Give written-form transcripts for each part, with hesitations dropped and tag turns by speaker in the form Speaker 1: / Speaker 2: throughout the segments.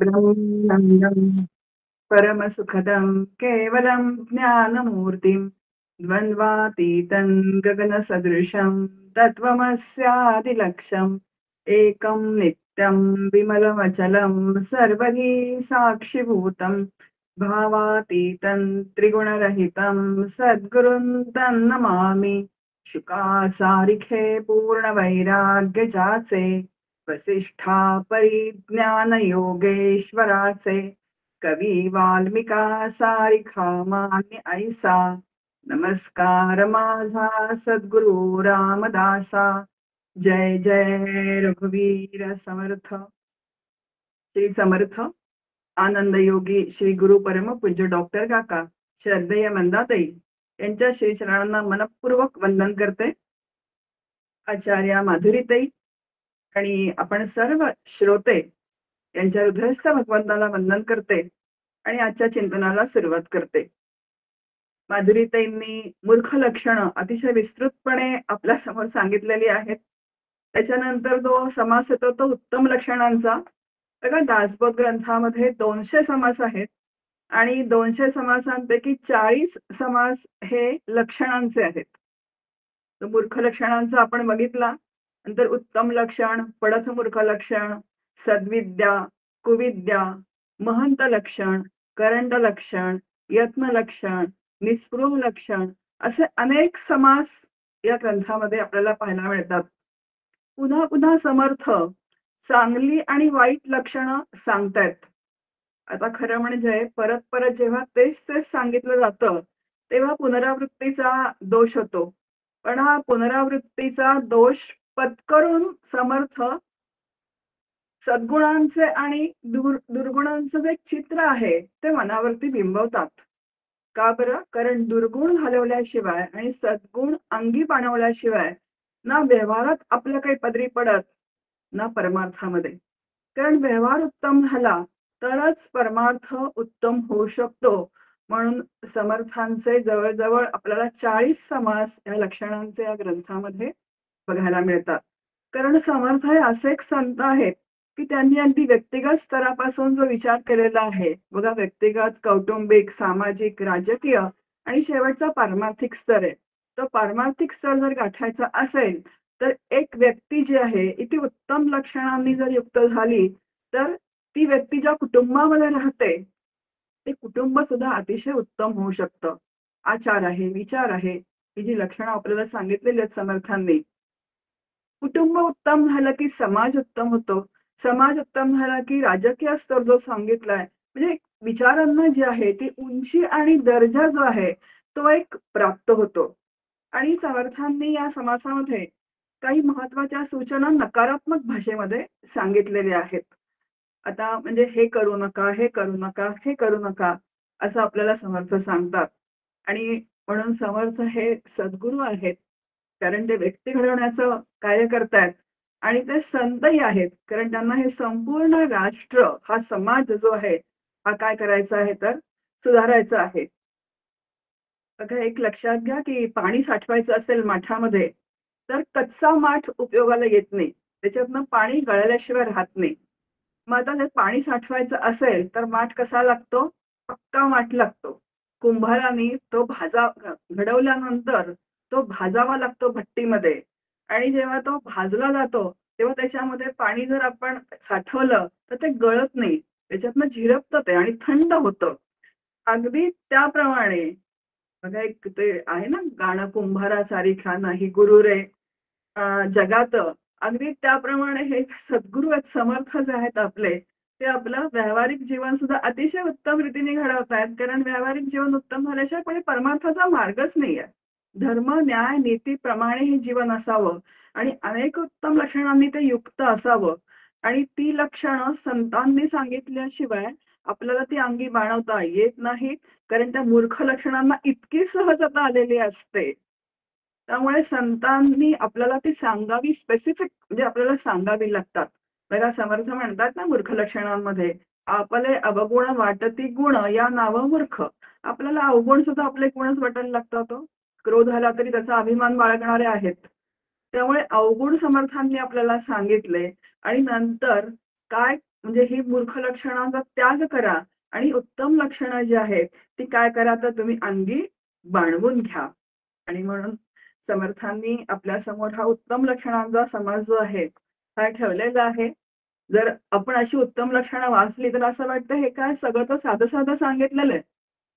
Speaker 1: ब्रह्मानन्दं परमसुखदं केवलं ज्ञानमूर्तिं द्वन्द्वातीतं गगनसदृशं तत्त्वमस्यादिलक्ष्यम् एकं नित्यं विमलमचलं सर्वधी साक्षिभूतं भावातीतं त्रिगुणरहितं सद्गुरुं तन्नमामि शुकासारिखे पूर्णवैराग्यजाचे वसिष्ठा परिज्ञान योगेश्वराचे कवी वाल्मिका सारिखा मान्य ऐसा नमस्कार माझा सद्गुरु रामदासा जय जय रघुवीर समर्थ श्री समर्थ आनंद योगी श्री गुरु परम पूज्य डॉक्टर काका श्रद्धेय मंदाताई यांच्या श्री चरणांना मनपूर्वक वंदन करते. आचार्य माधुरीताई आणि आपण सर्व श्रोते यांच्या हृदयस्थ भगवंताला वंदन करते आणि आजच्या चिंतनाला सुरुवात करते. माधुरीताईंनी मूर्ख लक्षणं अतिशय विस्तृतपणे आपल्या समोर सांगितलेली आहेत. त्याच्यानंतर जो समास येतो तो उत्तम लक्षणांचा. बघा, दासबोध ग्रंथामध्ये 200 समास आहेत आणि 200 समासांपैकी 40 समास हे लक्षणांचे आहेत. तर मूर्ख लक्षणांचा आपण बघितला, नंतर उत्तम लक्षण, पडथ मूर्ख लक्षण, सद्विद्या, कुविद्या, महंत लक्षण, करंड लक्षण, यत्न लक्षण, निस्पृह लक्षण असे अनेक समास या ग्रंथामध्ये आपल्याला पाहायला मिळतात. पुन्हा पुन्हा समर्थ चांगली आणि वाईट लक्षणं सांगतायत. आता खरं म्हणजे परत परत जेव्हा तेच तेच सांगितलं जातं, तेव्हा पुनरावृत्तीचा दोष होतो. पण हा पुनरावृत्तीचा दोष पत्करून समर्थ सद्गुणांचे आणि दुर्गुणांचं जे चित्र आहे ते मनावरती बिंबवतात. का बरं? कारण दुर्गुण घालवल्याशिवाय आणि सद्गुण अंगी पाणवल्याशिवाय ना व्यवहारात आपलं काही पदरी पडत, ना परमार्थामध्ये. कारण व्यवहार उत्तम झाला तरच परमार्थ उत्तम होऊ शकतो. म्हणून समर्थांचे जवळ-जवळ आपल्याला 40 समास या लक्षणांचे या ग्रंथामध्ये बघायला मिळतात. कारण समर्थ हे असे एक संत आहेत, की त्यांनी अगदी व्यक्तिगत स्तरापासून जो विचार केलेला आहे, बघा व्यक्तिगत, कौटुंबिक, सामाजिक, राजकीय आणि शेवटचा पारमार्थिक स्तर आहे. तो पारमार्थिक स्तर जर गाठायचा असेल, तर एक व्यक्ती जी आहे, ती उत्तम लक्षणांनी जर युक्त झाली, तर ती व्यक्ती ज्या कुटुंबामध्ये राहते, ते कुटुंब सुद्धा अतिशय उत्तम होऊ शकतं. आचार आहे, विचार आहे, ही जी लक्षणं आपल्याला सांगितलेली आहेत समर्थांनी. कुटुंब उत्तम झालं की समाज उत्तम होतो. समाज उत्तम झाला की राजकीय स्तर जो सांगितलाय, म्हणजे विचारांना जी आहे ती उंची आणि दर्जा जो आहे, तो एक प्राप्त होतो. आणि समर्थांनी या समासामध्ये काही महत्त्वाच्या सूचना नकारात्मक भाषेमध्ये सांगितलेल्या आहेत. आता म्हणजे हे करू नका, हे करू नका, हे करू नका, असं आपल्याला समर्थ सांगतात. आणि म्हणून समर्थ हे सद्गुरू आहेत. कारण ते व्यक्ती घडवण्याचं कार्य करतायत आणि ते संतही आहेत. कारण त्यांना हे संपूर्ण राष्ट्र, हा समाज जो आहे, हा काय करायचा आहे तर सुधारायचा आहे. बघा, एक लक्षात घ्या, की पाणी साठवायचं असेल माठामध्ये, तर कच्चा माठ उपयोगाला येत नाही. त्याच्यातनं पाणी गळाल्याशिवाय राहत नाही. मग आता जर पाणी साठवायचं असेल, तर माठ कसा लागतो? पक्का माठ लागतो. कुंभाराने तो घडवल्यानंतर तो भाजावा लागतो भट्टीमध्ये आणि जेव्हा तो भाजला जातो, तेव्हा त्याच्यामध्ये पाणी जर आपण साठवलं, तर ते गळत नाही. त्याच्यातनं झिरपतं ते आणि थंड होतं. अगदी त्याप्रमाणे बघा, एक ते आहे ना गाणं, कुंभारा सारिखा नाही गुरु रे जगात. अगदी त्याप्रमाणे हे सद्गुरू आहेत, समर्थ जे आहेत आपले, ते आपलं व्यावहारिक जीवन सुद्धा अतिशय उत्तम रीतीने घडवतायत. कारण व्यावहारिक जीवन उत्तम झाल्याशिवाय कोणी परमार्थाचा मार्गच नाहीये. धर्म, न्याय, नीतीप्रमाणे हे जीवन असावं आणि अनेक उत्तम लक्षणांनी ते युक्त असावं आणि ती लक्षणं संतांनी सांगितल्याशिवाय आपल्याला ती अंगी बाणवता येत नाहीत. कारण त्या मूर्ख लक्षणांना इतकी सहजता आलेली असते. त्यामुळे संतांनी आपल्याला ती सांगावी, स्पेसिफिक म्हणजे आपल्याला सांगावी लागतात. बघा, समर्थ म्हणतात ना मूर्ख लक्षणांमध्ये, "आपले अवगुण वाटती गुण, या नाव मूर्ख." आपल्याला अवगुण सुद्धा आपले गुणच वाटायला लागतात हो. क्रोध आला तरी त्याचा अभिमान बाळगणारे आहेत. त्यामुळे अवगुण समर्थांनी आपल्याला सांगितले आणि नंतर काय म्हणजे ही मूर्ख लक्षणांचा त्याग करा आणि उत्तम लक्षणं जी आहेत ती काय करा, तर तुम्ही अंगी बाणवून घ्या. आणि म्हणून समर्थांनी आपल्या समोर हा उत्तम लक्षणांचा समाज जो आहे हा ठेवलेला आहे. जर आपण अशी उत्तम लक्षणं वाचली तर असं वाटतं हे काय सगळं तर साधं साधं सांगितलेलं आहे.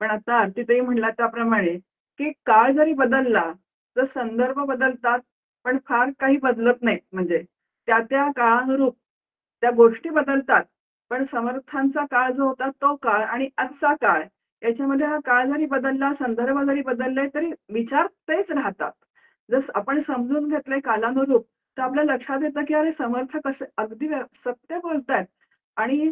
Speaker 1: पण आता आरतीताई म्हणला त्याप्रमाणे की काळ जरी बदलला तर संदर्भ बदलतात, पण फार काही बदलत नाहीत. म्हणजे त्या त्या काळानुरूप त्या गोष्टी बदलतात. पण समर्थांचा काळ जो होता तो काळ आणि आजचा काळ याच्यामध्ये हा काळ जरी बदलला, संदर्भ जरी बदलले तरी विचार तेच राहतात. जर आपण समजून घेतलंय कालानुरूप तर आपल्या लक्षात येतं की अरे समर्थ कसे अगदी सत्य बोलतायत आणि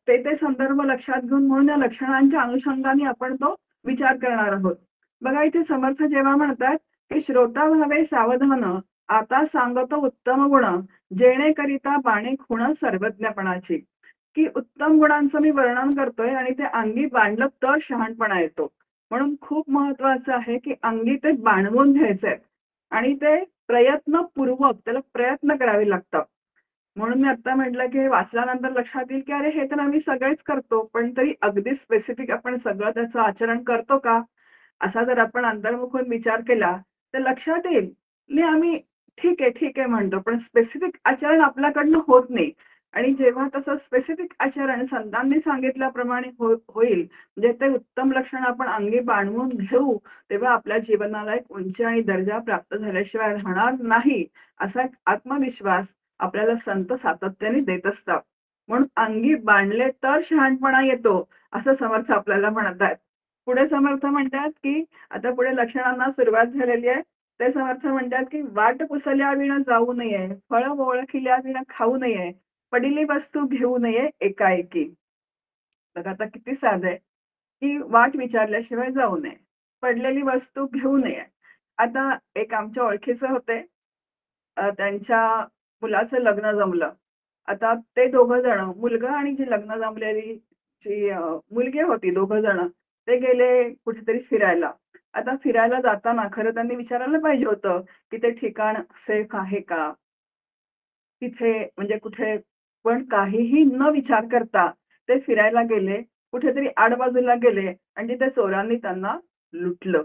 Speaker 1: ते संदर्भ लक्षात घेऊन म्हणून या लक्षणांच्या अनुषंगाने आपण तो विचार करणार आहोत. बघा इथे समर्थ जेव्हा म्हणतात की श्रोता व्हावे सावधान, आता सांगतो उत्तम गुण, जेणेकरिता बाणे खुण सर्वज्ञपणाची. की उत्तम गुणांचं मी वर्णन करतोय आणि ते अंगी बाणलं तर शहाणपणा येतो. म्हणून खूप महत्वाचं आहे की अंगी ते बाणवून घ्यायचंय आणि ते प्रयत्नपूर्वक त्याला प्रयत्न करावे लागतात. म्हणून मी आता म्हटलं की हे वाचल्यानंतर लक्षात येईल की अरे हे तर आम्ही सगळेच करतो, पण तरी अगदी स्पेसिफिक आपण सगळं त्याचं आचरण करतो का? असा जर आपण अंतर्मुख होऊन विचार केला, तर लक्षात येईल, की आम्ही ठीक आहे म्हणतो, पण स्पेसिफिक आचरण आपल्याकडनं होत नाही. आणि जेव्हा तसं स्पेसिफिक आचरण संतांनी सांगितल्याप्रमाणे होईल, म्हणजे ते उत्तम लक्षण आपण अंगी बाणवून घेऊ, तेव्हा आपल्या जीवनाला एक उंची आणि दर्जा प्राप्त झाल्याशिवाय राहणार नाही, असा एक आत्मविश्वास आपल्याला संत सातत्याने देत असतात. म्हणून अंगी बाणले तर शहाणपणा येतो, असं समर्थ आपल्याला म्हणत आहेत. पुढे समर्थ म्हणतात, की आता पुढे लक्षणांना सुरुवात झालेली आहे. ते समर्थ म्हणतात, की वाट पुसल्याविना जाऊ नये, फळ ओळखिल्याविना खाऊ नये, पडिली वस्तू घेऊ नये एकाएकी. बघा आता किती साधं आहे, की वाट विचारल्याशिवाय जाऊ नये. पडलेली वस्तू घेऊ नये. आता एक आमच्या ओळखीचे होते. त्यांच्या मुलाचं लग्न जमलं. आता ते दोघं जण, मुलगा आणि जी लग्न जमलेली जी मुलगी होती दोघं जण, ते गेले कुठेतरी फिरायला. आता फिरायला जाताना खरं त्यांनी विचारायला पाहिजे होतं, की ते ठिकाण सेफ आहे का? तिथे म्हणजे कुठे पण काहीही न विचार करता ते फिरायला गेले. कुठेतरी आडबाजूला गेले आणि तिथे चोरांनी त्यांना लुटलं.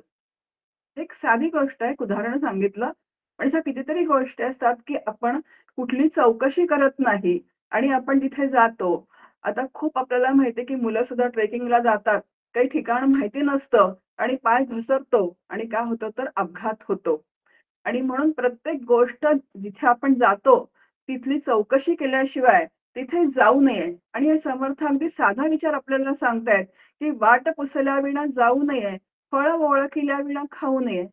Speaker 1: एक साधी गोष्ट आहे, एक उदाहरण सांगितलं. पण अशा कितीतरी गोष्टी असतात, की आपण कुठली चौकशी करत नाही आणि आपण तिथे जातो. आता खूप आपल्याला माहिती आहे, की मुलं सुद्धा ट्रेकिंगला जातात. काही ठिकाण माहिती नसतं आणि पाय घसरतो आणि काय होतं तर अपघात होतो. आणि म्हणून प्रत्येक गोष्ट जिथे आपण जातो, तिथली चौकशी केल्याशिवाय तिथे जाऊ नये. आणि हे समर्थ अगदी साधा विचार आपल्याला सांगतायत, की वाट पुसल्याविना जाऊ नये, फळ ओळखिल्याविना खाऊ नये.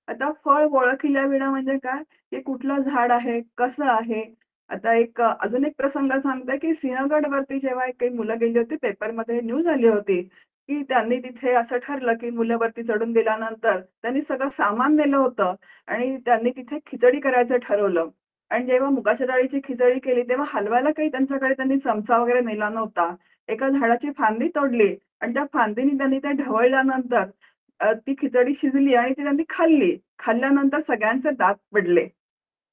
Speaker 1: आता फळ ओळखिल्याविना म्हणजे काय? की कुठलं झाड आहे, कसं आहे? आता एक अजून एक प्रसंग सांगते, की सिंहगडवरती जेव्हा काही मुलं गेली होती, पेपरमध्ये न्यूज आली होती, की त्यांनी तिथे असं ठरलं, की मुलं वरती चढून गेल्यानंतर त्यांनी सगळं सामान नेलं होतं आणि त्यांनी तिथे खिचडी करायचं ठरवलं. आणि जेव्हा मुगाच्या डाळीची खिचडी केली, तेव्हा हलवायला काही त्यांच्याकडे त्यांनी चमचा वगैरे नेला नव्हता. एका झाडाची फांदी तोडली आणि त्या फांदीने त्यांनी ते ढवळल्यानंतर ती खिचडी शिजली आणि ती त्यांनी खाल्ली. खाल्ल्यानंतर सगळ्यांचे दात पडले.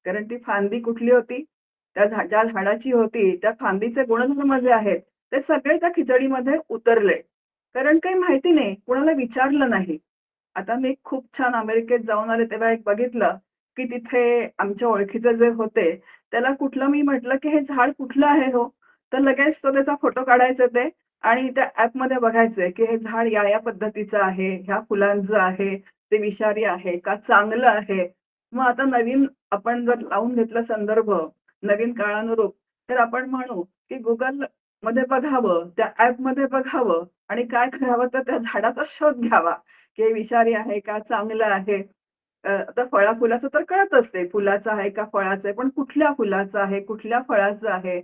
Speaker 1: कारण ती फांदी कुठली होती? त्या ज्या झाडाची होती, त्या फांदीचे गुणधर्म जे आहेत, ते सगळे त्या खिचडीमध्ये उतरले. कारण काही माहिती नाही, कुणाला विचारलं नाही. आता मी खूप छान अमेरिकेत जाऊन आले, तेव्हा एक बघितलं, की तिथे आमच्या ओळखीचे जे होते, त्याला कुठलं मी म्हटलं, की "हे झाड कुठलं आहे हो?" तर लगेच तो त्याचा फोटो काढायचे ते आणि त्या ॲपमध्ये बघायचंय, की हे झाड या पद्धतीचं आहे, ह्या फुलांचं आहे, ते विषारी आहे का चांगलं आहे. मग आता नवीन आपण जर लावून घेतलं संदर्भ, नवीन काळानुरूप, तर आपण म्हणू, की Googleमध्ये बघावं, त्या ॲपमध्ये बघावं आणि काय करावं तर त्या झाडाचा शोध घ्यावा, की हे विषारी आहे का चांगलं आहे. आता फळा-फुलाचं तर कळतच ते, फुलाचं आहे का फळाचं आहे, पण कुठल्या फुलाचं आहे, कुठल्या फळाचं आहे,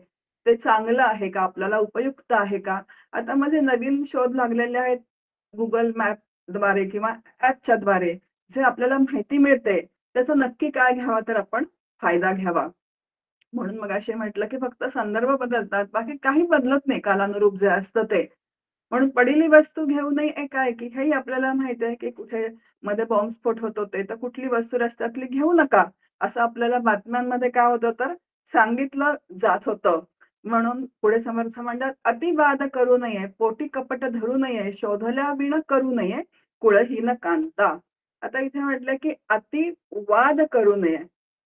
Speaker 1: ते चांगलं आहे का, आपल्याला उपयुक्त आहे का? आता माझे नवीन शोध लागलेले आहेत Google मॅपद्वारे किंवा ॲपच्याद्वारे. जे आपल्याला माहिती मिळते, त्याचा नक्की काय घ्यावा तर आपण फायदा घ्यावा. म्हणून मगाशी म्हटलं, की फक्त संदर्भ बदलतात, बाकी काही बदलत नाही कालानुरूप जे असतं ते. म्हणून पडलेली वस्तू घेऊ नये एकाएकी. हेही आपल्याला माहिती आहे, की कुठे मध्ये बॉम्बस्फोट होत होते, तर कुठली वस्तू रस्त्यातली घेऊ नका, असं आपल्याला बातम्यांमध्ये काय होतं तर सांगितलं जात होतं. म्हणून पुढे समर्थ म्हणतात, अतिवाद करू नये, पोटी कपट धरू नये, शोधल्या विण करू नये, कुळहीन कांता. आता इथे म्हटलं की अतिवाद करू नये.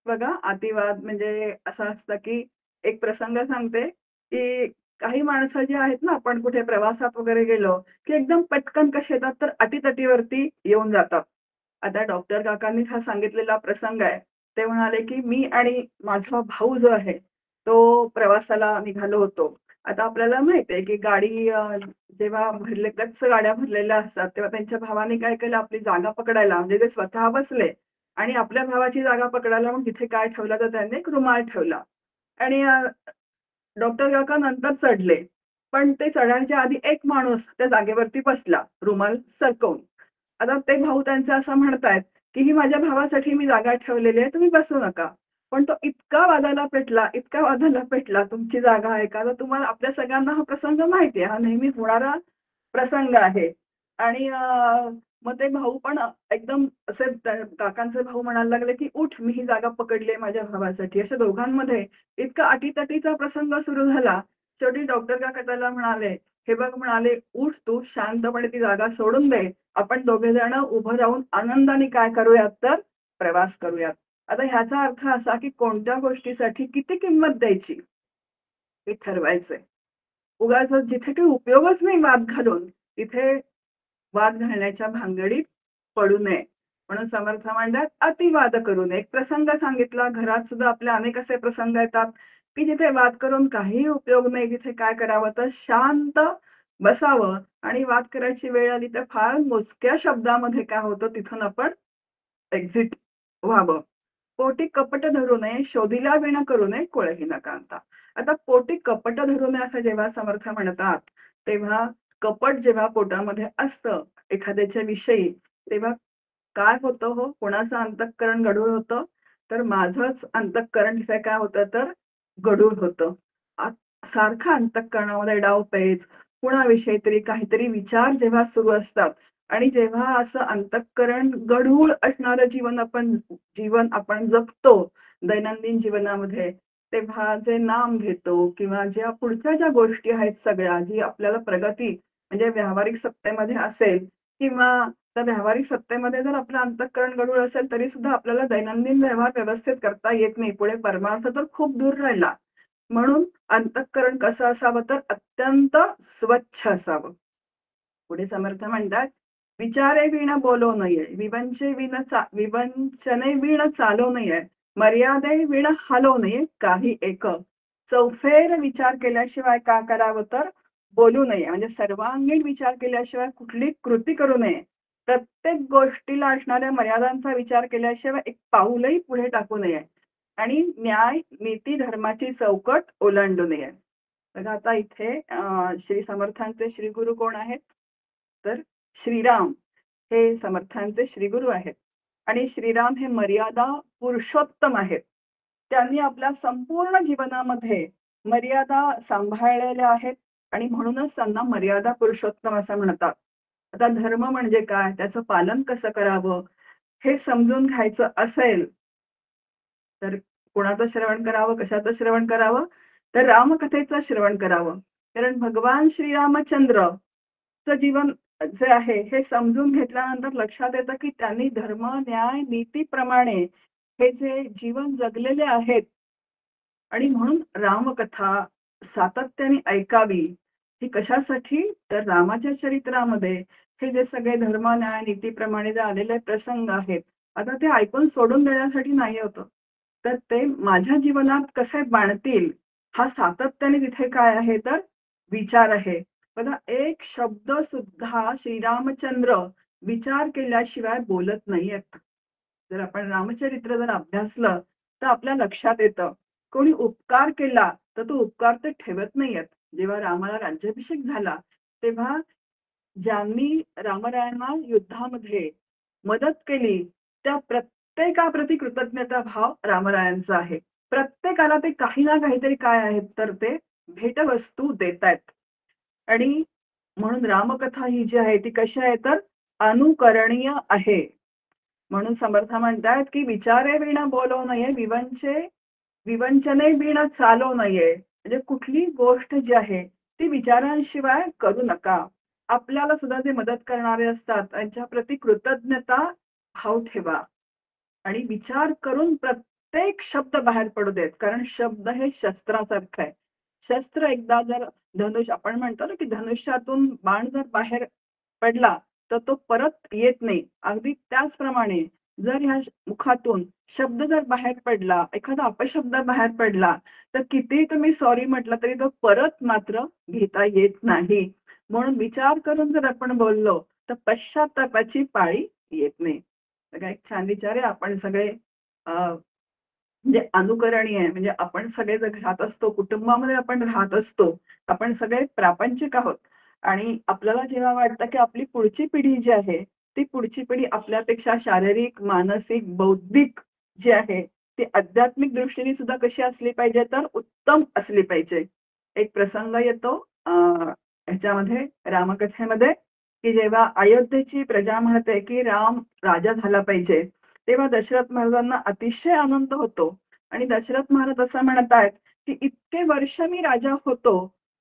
Speaker 1: बघा, अतिवाद म्हणजे असं असतं की एक प्रसंग सांगते की काही माणसं जी आहेत ना, आपण कुठे प्रवासात वगैरे गेलो की एकदम पटकन कसे येतात तर अटीतटीवरती येऊन जातात. आता डॉक्टर काकांनी हा सांगितलेला प्रसंग आहे. ते म्हणाले की मी आणि माझा भाऊ जो आहे तो प्रवासाला निघालो होतो. आता आपल्याला माहिती आहे की गाडी जेव्हा गच्च गाड्या भरलेल्या असतात, तेव्हा त्यांच्या भावाने काय केलं, आपली जागा पकडायला म्हणजे ते स्वतः बसले आणि आपल्या भावाची जागा पकडायला मग तिथे काय ठेवलं, तर त्यांनी एक रुमाल ठेवला आणि डॉक्टर काका नंतर चढले. पण ते चढायच्या आधी एक माणूस त्या जागेवरती बसला, रुमाल सरकवून. आता ते भाऊ त्यांचे असं म्हणतायत, की "ही माझ्या भावासाठी मी जागा ठेवलेली आहे, तुम्ही बसू नका." पण तो इतका वादाला पेटला, इतका वादाला पेटला, "तुमची जागा आहे का?" तर तुम्हाला आपल्या सगळ्यांना हा प्रसंग माहिती आहे. हा नेहमी होणारा प्रसंग आहे. आणि मग ते भाऊ पण एकदम असे काकांचे भाऊ म्हणायला लागले, की "उठ, मी ही जागा पकडली आहे माझ्या भावासाठी." अशा दोघांमध्ये इतका अटीतटीचा प्रसंग सुरू झाला. शेवटी डॉक्टर काका त्याला म्हणाले, "हे बघ," म्हणाले, "उठ तू, शांतपणे ती जागा सोडून दे. आपण दोघे जण उभं राहून आनंदाने काय करूयात तर प्रवास करूयात." आता ह्याचा अर्थ असा, की कोणत्या गोष्टीसाठी किती किंमत द्यायची हे ठरवायचंय. उगाचच जिथे काही उपयोगच नाही वाद घालून, तिथे वाद घालण्याच्या भानगडीत पडू नये. म्हणून समर्थ म्हणतात, अतिवाद करू नये. एक प्रसंग सांगितला. घरात सुद्धा आपले अनेक असे प्रसंग येतात, की जिथे वाद करून काहीही उपयोग नाही. तिथे काय करावं तर शांत बसावं आणि वाद करायची वेळ आली तर फार मोजक्या शब्दामध्ये काय होतं तिथून आपण एक्झिट व्हावं. पोटी कपट धरू नये, शोधिला विण करू नये, कुळही न कांता. आता पोटी कपट धरू नये असं जेव्हा समर्थ म्हणतात, तेव्हा कपट जेव्हा पोटामध्ये असतं एखाद्याच्या विषयी, तेव्हा काय होतं हो, कोणाचं अंतःकरण गढूळ होतं, तर माझंच अंतःकरण तिथे काय होतं तर गढूळ होतं. आ सारखं अंतःकरणामध्ये डावपेच, कुणाविषयी तरी काहीतरी विचार जेव्हा सुरू असतात आणि जेव्हा असं अंतःकरण गढूळ असणारं जीवन आपण जगतो दैनंदिन जीवनामध्ये, तेव्हा जे नाम घेतो किंवा ज्या पुढच्या ज्या गोष्टी आहेत सगळ्या, जी आपल्याला प्रगती म्हणजे व्यावहारिक सत्तेमध्ये असेल किंवा त्या व्यावहारिक सत्तेमध्ये जर आपलं अंतःकरण गढूळ असेल, तरी सुद्धा आपल्याला दैनंदिन व्यवहार व्यवस्थित करता येत नाही. पुढे परमार्थ तर खूप दूर राहिला. म्हणून अंतःकरण कसं असावं तर अत्यंत स्वच्छ असावं. पुढे समर्थ म्हणतात, "विचारे विण बोलू नये, विवंचने विण चालू नये, मर्यादे विण हलवू नये, काही एक." चौफेर विचार केल्याशिवाय का करावं तर बोलू नये. म्हणजे सर्वांगीण विचार केल्याशिवाय कुठली कृती करू नये. प्रत्येक गोष्टीला असणाऱ्या मर्यादांचा विचार केल्याशिवाय एक पाऊलही पुढे टाकू नये आणि न्याय, नीती, धर्माची चौकट ओलांडू नये. बघा आता इथे श्री समर्थांचे श्रीगुरु कोण आहेत? तर श्रीराम हे समर्थांचे श्रीगुरु आहेत आणि श्रीराम हे मर्यादा पुरुषोत्तम आहेत. त्यांनी आपल्या संपूर्ण जीवनामध्ये मर्यादा सांभाळलेल्या आहेत आणि म्हणूनच त्यांना मर्यादा पुरुषोत्तम असं म्हणतात. आता धर्म म्हणजे काय? त्याचं पालन कसं करावं? हे समजून घ्यायचं असेल, तर कोणाचं श्रवण करावं, कशाचं श्रवण करावं? तर रामकथेचं श्रवण करावं. कारण भगवान श्रीरामचंद्रचं जीवन जे आहे हे समजून घेतल्यानंतर लक्षात येतं, की त्यांनी धर्म, न्याय, नीतीप्रमाणे हे जे जीवन जगलेले आहेत आणि म्हणून रामकथा सातत्याने ऐकावी. ही कशासाठी? तर रामाच्या चरित्रामध्ये हे जे सगळे धर्म, न्याय, नीतीप्रमाणे जे आलेले प्रसंग आहेत, आता ते ऐकून सोडून देण्यासाठी नाही होतं. तर ते माझ्या जीवनात कसे बाणतील, हा सातत्याने तिथे काय आहे तर विचार आहे. बघा, एक शब्द सुद्धा श्रीरामचंद्र विचार केल्याशिवाय बोलत नाहीयेत. जर आपण रामचरित्र जर अभ्यासलं, तर आपल्या लक्षात येतं. कोणी उपकार केला, तर तो उपकार ते ठेवत नाहीयेत. जेव्हा रामाला राज्याभिषेक झाला, तेव्हा ज्यांनी रामरायांना युद्धामध्ये मदत केली, त्या प्रत्येकाप्रती कृतज्ञता भाव रामरायांचा आहे. प्रत्येकाला ते काही ना काहीतरी काय आहेत, तर ते भेटवस्तू देतायत. आणि म्हणून रामकथा ही जी आहे, ती कशी आहे तर अनुकरणीय आहे. म्हणून समर्थ म्हणतात, की "विचारे विण बोलू नये, विवंचने विण चालू नये." म्हणजे कुठली गोष्ट जी आहे ती विचारांशिवाय करू नका. आपल्याला सुद्धा जे मदत करणारे असतात त्यांच्या प्रती कृतज्ञता भाव ठेवा आणि विचार करून प्रत्येक शब्द बाहेर पडू देत. कारण शब्द हे शस्त्रासारखं आहे. शस्त्र एकदा जर आपण म्हणतो ना, की धनुष्यातून बाण जर बाहेर पडला, तर तो परत येत नाही. अगदी त्याचप्रमाणे जर ह्या मुखातून शब्द जर बाहेर पडला, एखादा अपशब्द बाहेर पडला, तर कितीही तुम्ही सॉरी म्हटलं तरी तो परत मात्र घेता येत नाही. म्हणून विचार करून जर आपण बोललो, तर पश्चात्तापाची पाळी येत नाही. बघा एक छान विचार आहे. आपण सगळे म्हणजे अनुकरणीय आहे. म्हणजे आपण सगळे जर राहत असतो, कुटुंबामध्ये आपण राहत असतो. आपण सगळे प्रापंचिक आहोत आणि आपल्याला जेव्हा वाटतं, की आपली पुढची पिढी जी आहे, ती पुढची पिढी आपल्यापेक्षा शारीरिक, मानसिक, बौद्धिक जी आहे, ती आध्यात्मिक दृष्टीने सुद्धा कशी असली पाहिजे, तर उत्तम असली पाहिजे. एक प्रसंग येतो ह्याच्यामध्ये रामकथेमध्ये, की जेव्हा अयोध्येची प्रजा म्हणते, की राम राजा झाला पाहिजे. तेव्हा दशरथ महाराजांना अतिशय आनंद होतो आणि दशरथ महाराज असं म्हणत आहेत, की इतके वर्ष मी राजा होतो,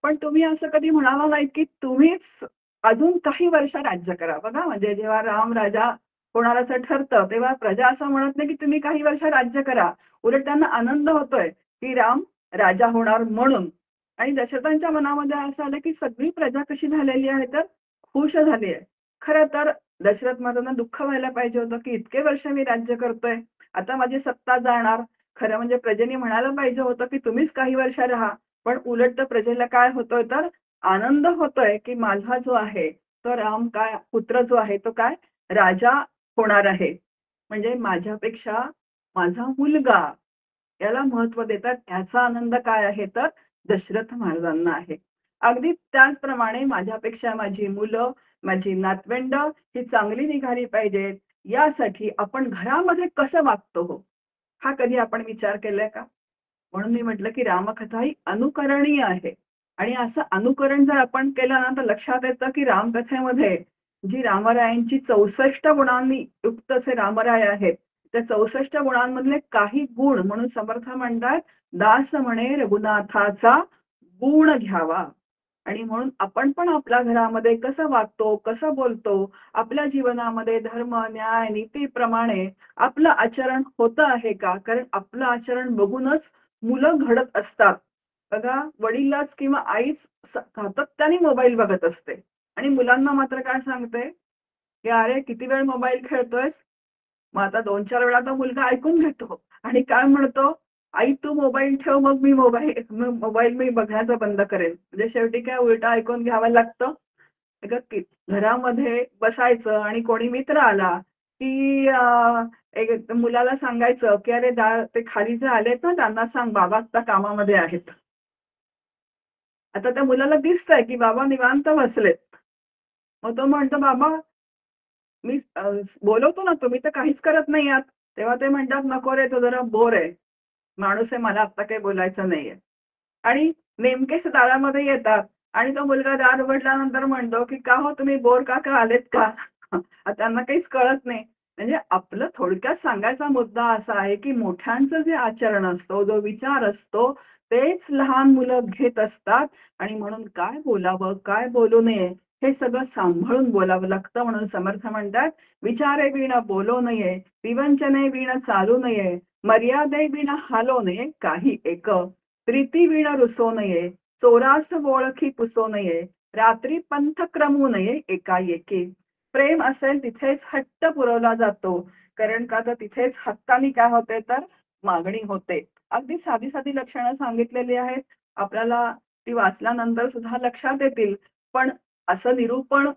Speaker 1: पण तुम्ही असं कधी म्हणाला नाहीत, की तुम्हीच अजून काही वर्ष राज्य करा. बघा म्हणजे जेव्हा राम राजा होणार असं ठरतं, तेव्हा प्रजा असं म्हणत नाही, की तुम्ही काही वर्ष राज्य करा. उलट त्यांना आनंद होतोय, की राम राजा होणार म्हणून. आणि दशरथांच्या मनामध्ये असं आलं, की सगळी प्रजा कशी झालेली आहे, तर खुश झाली आहे. खरं तर दशरथ महाराजांना दुःख व्हायला पाहिजे होतं, की इतके वर्ष मी राज्य करतोय, आता माझी सत्ता जाणार. खरं म्हणजे प्रजेने म्हणायला पाहिजे होतं, की तुम्हीच काही वर्ष राहा. पण उलट तर प्रजेला काय होतोय, तर आनंद होतोय, की माझा जो आहे, तो राम काय पुत्र जो आहे, तो काय राजा होणार आहे. म्हणजे माझ्यापेक्षा माझा मुलगा याला महत्त्व देतात. ह्याचा आनंद काय आहे, तर दशरथ महाराजांना आहे. अगदी त्याचप्रमाणे माझ्यापेक्षा माझी मुलं, माझी नातवंड ही चांगली निघाली पाहिजेत, यासाठी आपण घरामध्ये कसं वागतो हो, हा कधी आपण विचार केलाय का? म्हणून मी म्हटलं, की रामकथा ही अनुकरणीय आहे आणि असं अनुकरण जर आपण केलं ना, तर लक्षात येतं, की रामकथेमध्ये जी रामरायांची 64 गुणांनी युक्त असे रामराय आहेत. त्या 64 गुणांमधले काही गुण म्हणून समर्थ म्हणतात, "दास म्हणे रघुनाथाचा गुण घ्यावा." आणि म्हणून आपण पण आपल्या घरामध्ये कसं वागतो, कसं बोलतो, आपल्या जीवनामध्ये धर्म, न्याय, नीतीप्रमाणे आपलं आचरण होतं आहे का? कारण आपलं आचरण बघूनच मुलं घडत असतात. बघा वडीलच किंवा आईच सातत्याने मोबाईल बघत असते आणि मुलांना मात्र काय सांगते, की "अरे किती वेळ मोबाईल खेळतोयस?" मग आता 2-4 वेळा तर मुलगा ऐकून घेतो आणि काय म्हणतो, "आई तू मोबाईल ठेव, मग मोबाईल मी बघण्याचं बंद करेन." म्हणजे शेवटी काय उलटं ऐकून घ्यावं लागतं. अगं की घरामध्ये बसायचं आणि कोणी मित्र आला, की एक मुलाला सांगायचं, की "अरे ते खाली जे आलेत ना, त्यांना सांग बाबा आत्ता कामामध्ये आहेत." आता त्या मुलाला दिसतंय, की बाबा निवांत बसलेत. मग तो म्हणतो, "बाबा मी बोलवतो ना, तुम्ही तर काहीच करत नाही आहात." तेव्हा ते म्हणतात, "नको रे, तो जरा बोर आहे. माणूस आहे, मला आत्ता काही बोलायचं नाहीये." आणि नेमकेच दारामध्ये येतात आणि तो मुलगा दार उघडल्यानंतर म्हणतो, की "का हो तुम्ही बोर का आलेत का?" त्यांना काहीच कळत नाही. म्हणजे आपलं थोडक्यात सांगायचा मुद्दा असा आहे, की मोठ्यांचं जे आचरण असतं, जो विचार असतो, तेच लहान मुलं घेत असतात आणि म्हणून काय बोलावं, काय बोलू नये, हे सगळं सांभाळून बोलावं लागतं. म्हणून समर्थ म्हणतात, "विचारे विण बोलू नये, विवंचने विण चालू नये, मर्यादे विण हालू नये काही एक. प्रीती विण रुसो नये, चोरास ओळखी पुसो नये, रात्री पंथ क्रमू नये एकाएकी." प्रेम असेल तिथेच हट्ट पुरवला जातो. कारण का तर तिथेच हक्कानी काय होते तर मागणी होते. अगदी साधी-साधी लक्षणं सांगितलेली आहेत. आपल्याला ती वाचल्यानंतर सुद्धा लक्षात येतील. पण असं निरूपण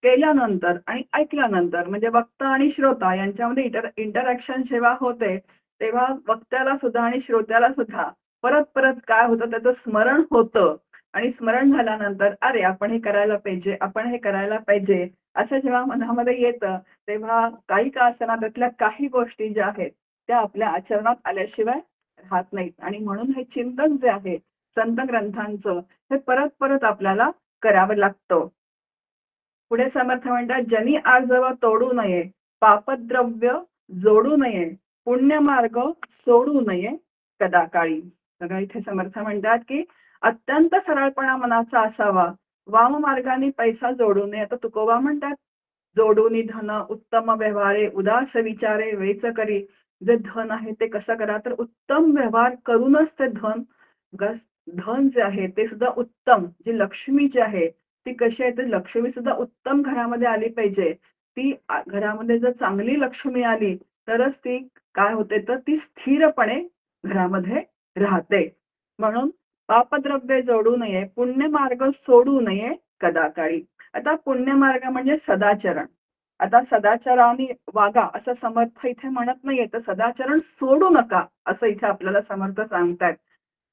Speaker 1: केल्यानंतर आणि ऐकल्यानंतर म्हणजे वक्ता आणि श्रोता यांच्यामध्ये इंटरॅक्शन जेव्हा होते, तेव्हा वक्त्याला सुद्धा आणि श्रोत्याला सुद्धा परत-परत काय होतं त्याचं स्मरण होतं आणि स्मरण झाल्यानंतर "अरे, आपण हे करायला पाहिजे, आपण हे करायला पाहिजे." असं जेव्हा मनामध्ये येतं, तेव्हा काही का असेना त्यातल्या काही गोष्टी ज्या आहेत, त्या आपल्या आचरणात आल्याशिवाय राहत नाहीत आणि म्हणून हे चिंतन जे आहे संत ग्रंथांचं, हे परत-परत आपल्याला करावं लागतं. पुढे समर्थ म्हणतात, "जनी आर्जव तोडू नये, पापद्रव्य जोडू नये, पुण्यमार्ग सोडू नये कदाकाळी." बघा इथे समर्थ म्हणतात की अत्यंत सरळपणा मनाचा असावा, वाम मार्गाने पैसा जोडू नये. आता तुकोबा म्हणतात, जोडूनी धन उत्तम व्यवहारे उदास विचारे वेच करी. जे धन आहे ते कसं करा, तर उत्तम व्यवहार करूनच ते धन धन जे आहे ते सुद्धा उत्तम, जी लक्ष्मी जी आहे ती कशी आहे, तर लक्ष्मी सुद्धा उत्तम घरामध्ये आली पाहिजे. ती घरामध्ये जर चांगली लक्ष्मी आली तरच ती काय होते, तर ती स्थिरपणे घरामध्ये राहते. म्हणून पापद्रव्य जोडू नये, पुण्य मार्ग सोडू नये कदाकाळी. आता पुण्य मार्ग म्हणजे सदाचरण. आता सदाचाराने वागा असं समर्थ इथे म्हणत नाहीये, तर सदाचरण सोडू नका असं इथे आपल्याला समर्थ सांगतायत.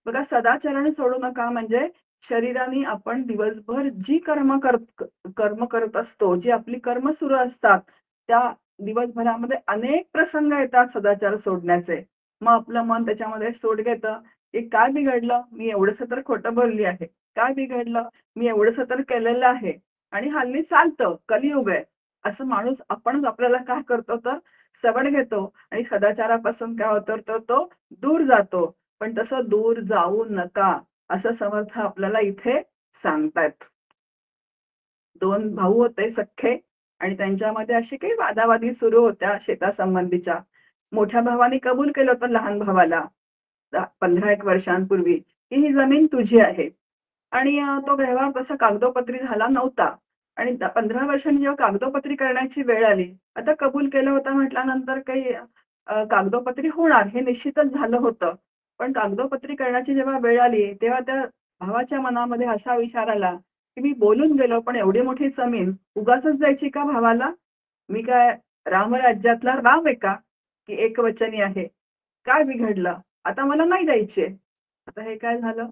Speaker 1: बघा सदाचरण सोडू नका म्हणजे शरीराने आपण दिवसभर जी कर्म करत असतो, जी आपली कर्म सुरू असतात, त्या दिवसभरामध्ये अनेक प्रसंग येतात सदाचार सोडण्याचे. मग आपलं मन त्याच्यामध्ये सूट घेतं, की काय बिघडलं? मी एवढंसं तर खोटं बोलली आहे. काय बिघडलं? मी एवढंसं तर केलेलं आहे. आणि हल्ली चालतं, कलियुग आहे. असं माणूस आपणच आपल्याला काय करतो, तर सवड घेतो आणि सदाचारापासून काय होतं, तर तो दूर जातो. पण तसं दूर जाऊ नका, असं समर्थ आपल्याला इथे सांगतायत. दोन भाऊ होते सख्खे आणि त्यांच्यामध्ये अशी काही वादावादी सुरू होत्या शेतासंबंधीच्या. मोठ्या भावाने कबूल केलं होतं लहान भावाला 15 एक वर्षांपूर्वी, की ही जमीन तुझी आहे. आणि तो व्यवहार तसा कागदोपत्री झाला नव्हता. आणि 15 वर्षांनी जेव्हा कागदोपत्री करण्याची वेळ आली, आता कबूल केलं होतं म्हटल्यानंतर काही कागदोपत्री होणार हे निश्चितच झालं होतं. पण कागदोपत्री करण्याची जेव्हा वेळ आली, तेव्हा त्या भावाच्या मनामध्ये असा विचार आला, की मी बोलून गेलो, पण एवढी मोठी जमीन उगाचच द्यायची का भावाला? मी काय रामराज्यातला राम आहे का? की एकवचनी आहे. काय बिघडलं? आता मला नाही द्यायची आहे. आता हे काय झालं?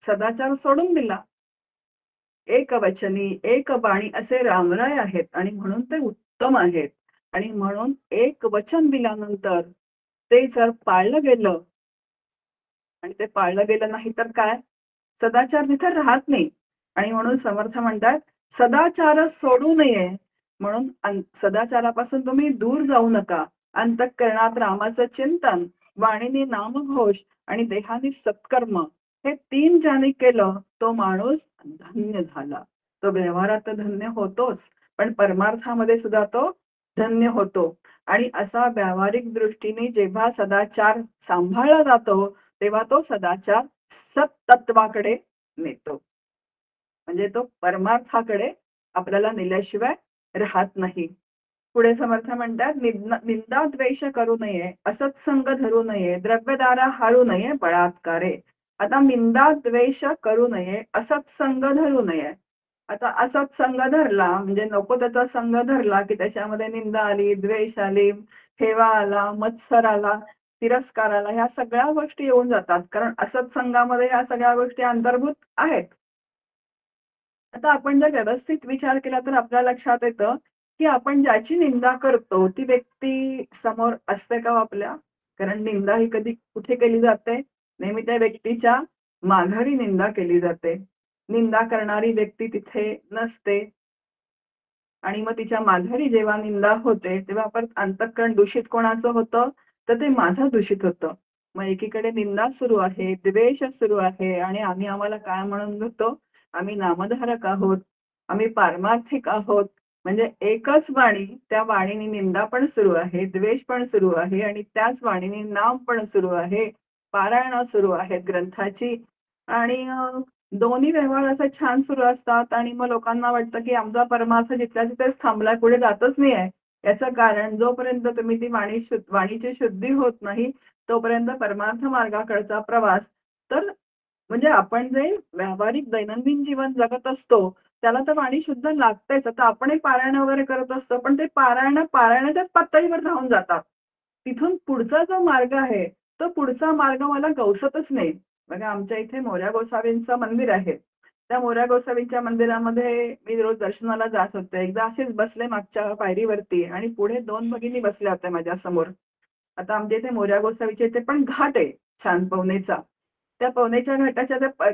Speaker 1: सदाचार सोडून दिला. एकवचनी, एकबाणी असे रामराय आहेत आणि म्हणून ते उत्तम आहेत. आणि म्हणून एक वचन दिल्यानंतर ते जर पाळलं गेलं आणि ते पाळलं गेलं नाही तर काय? सदाचार तिथे राहत नाही. आणि म्हणून समर्थ म्हणतात, सदाचार सोडू नये. म्हणून सदाचारापासून तुम्ही दूर जाऊ नका. अंतःकरणात रामाचं चिंतन, वाणीने नामघोष आणि देहाने सत्कर्म हे 3 ज्याने केलं, तो माणूस धन्य झाला. तो व्यवहारात तर धन्य होतोच, पण परमार्थामध्ये सुद्धा तो धन्य होतो. आणि असा व्यावहारिक दृष्टीने जेव्हा सदाचार सांभाळला जातो, तेव्हा तो सदाचार सत्तत्वाकडे नेतो. म्हणजे तो परमार्थाकडे आपल्याला नेल्याशिवाय राहत नाही. पुढे समर्थ म्हणतात, निंदा द्वेष करू नये, असत्संग धरू नये, द्रव्यदारा हारू नये बळात्कारे. आता निंदा द्वेष करू नये, असत्संग धरू नये. आता असत्संग धरला म्हणजे नको त्याचा संग धरला, की त्याच्यामध्ये निंदा आली, द्वेष आली, हेवा आला, मत्सर आला, तिरस्कार आला, ह्या सगळ्या गोष्टी येऊन जातात. कारण असत्संगामध्ये ह्या सगळ्या गोष्टी अंतर्भूत आहेत. आता आपण जर व्यवस्थित विचार केला तर आपल्या लक्षात येतं, की आपण ज्याची निंदा करतो ती व्यक्ती समोर असते का हो आपल्या? कारण निंदा ही कधी कुठे केली जाते? नेहमी त्या व्यक्तीच्या माघारी निंदा केली जाते. निंदा करणारी व्यक्ती तिथे नसते. आणि मग तिच्या माघारी जेव्हा निंदा होते, तेव्हा आपण अंतःकरण दूषित कोणाचं होतं? तर ते माझं दूषित होतं. मग एकीकडे निंदा सुरू आहे, द्वेष सुरू आहे आणि आम्ही आम्हाला काय म्हणून घेतो? आम्ही नामधारक आहोत, आम्ही पारमार्थिक आहोत. म्हणजे एकच वाणी, त्या वाणीने निंदा पण सुरू आहे, द्वेष पण सुरू आहे आणि त्याच वाणीने नाम पण सुरू आहे, पारायणं सुरू आहेत ग्रंथाची. आणि दोन्ही व्यवहार असे छान सुरू असतात आणि मग लोकांना वाटतं, की आमचा परमार्थ जिथल्या तिथेच थांबलाय, पुढे जातच नाहीये. याचं कारण जोपर्यंत तुम्ही ती वाणीची शुद्धी होत नाही, तोपर्यंत परमार्थ मार्गाकडचा प्रवास तर म्हणजे आपण जे व्यावहारिक दैनंदिन जीवन जगत असतो, त्याला तर वाणी शुद्ध लागतेच. आता आपणही पारायण वगैरे करत असतो, पण ते पारायणाच्याच पातळीवर राहून जातात. तिथून पुढचा जो मार्ग आहे, तो पुढचा मार्ग मला गवसतच नाही. बघा आमच्या इथे मोरया गोसावींचं मंदिर आहे. त्या मोरया गोसावींच्या मंदिरामध्ये मी रोज दर्शनाला जात होते. एकदा असेच बसले मागच्या पायरीवरती आणि पुढे 2 भगिनी बसल्या होत्या माझ्यासमोर. आता आमच्या इथे मोरया गोसावीच्या इथे पण घाट आहे छान पवनेचा. त्या पवनेच्या घाटाच्या त्या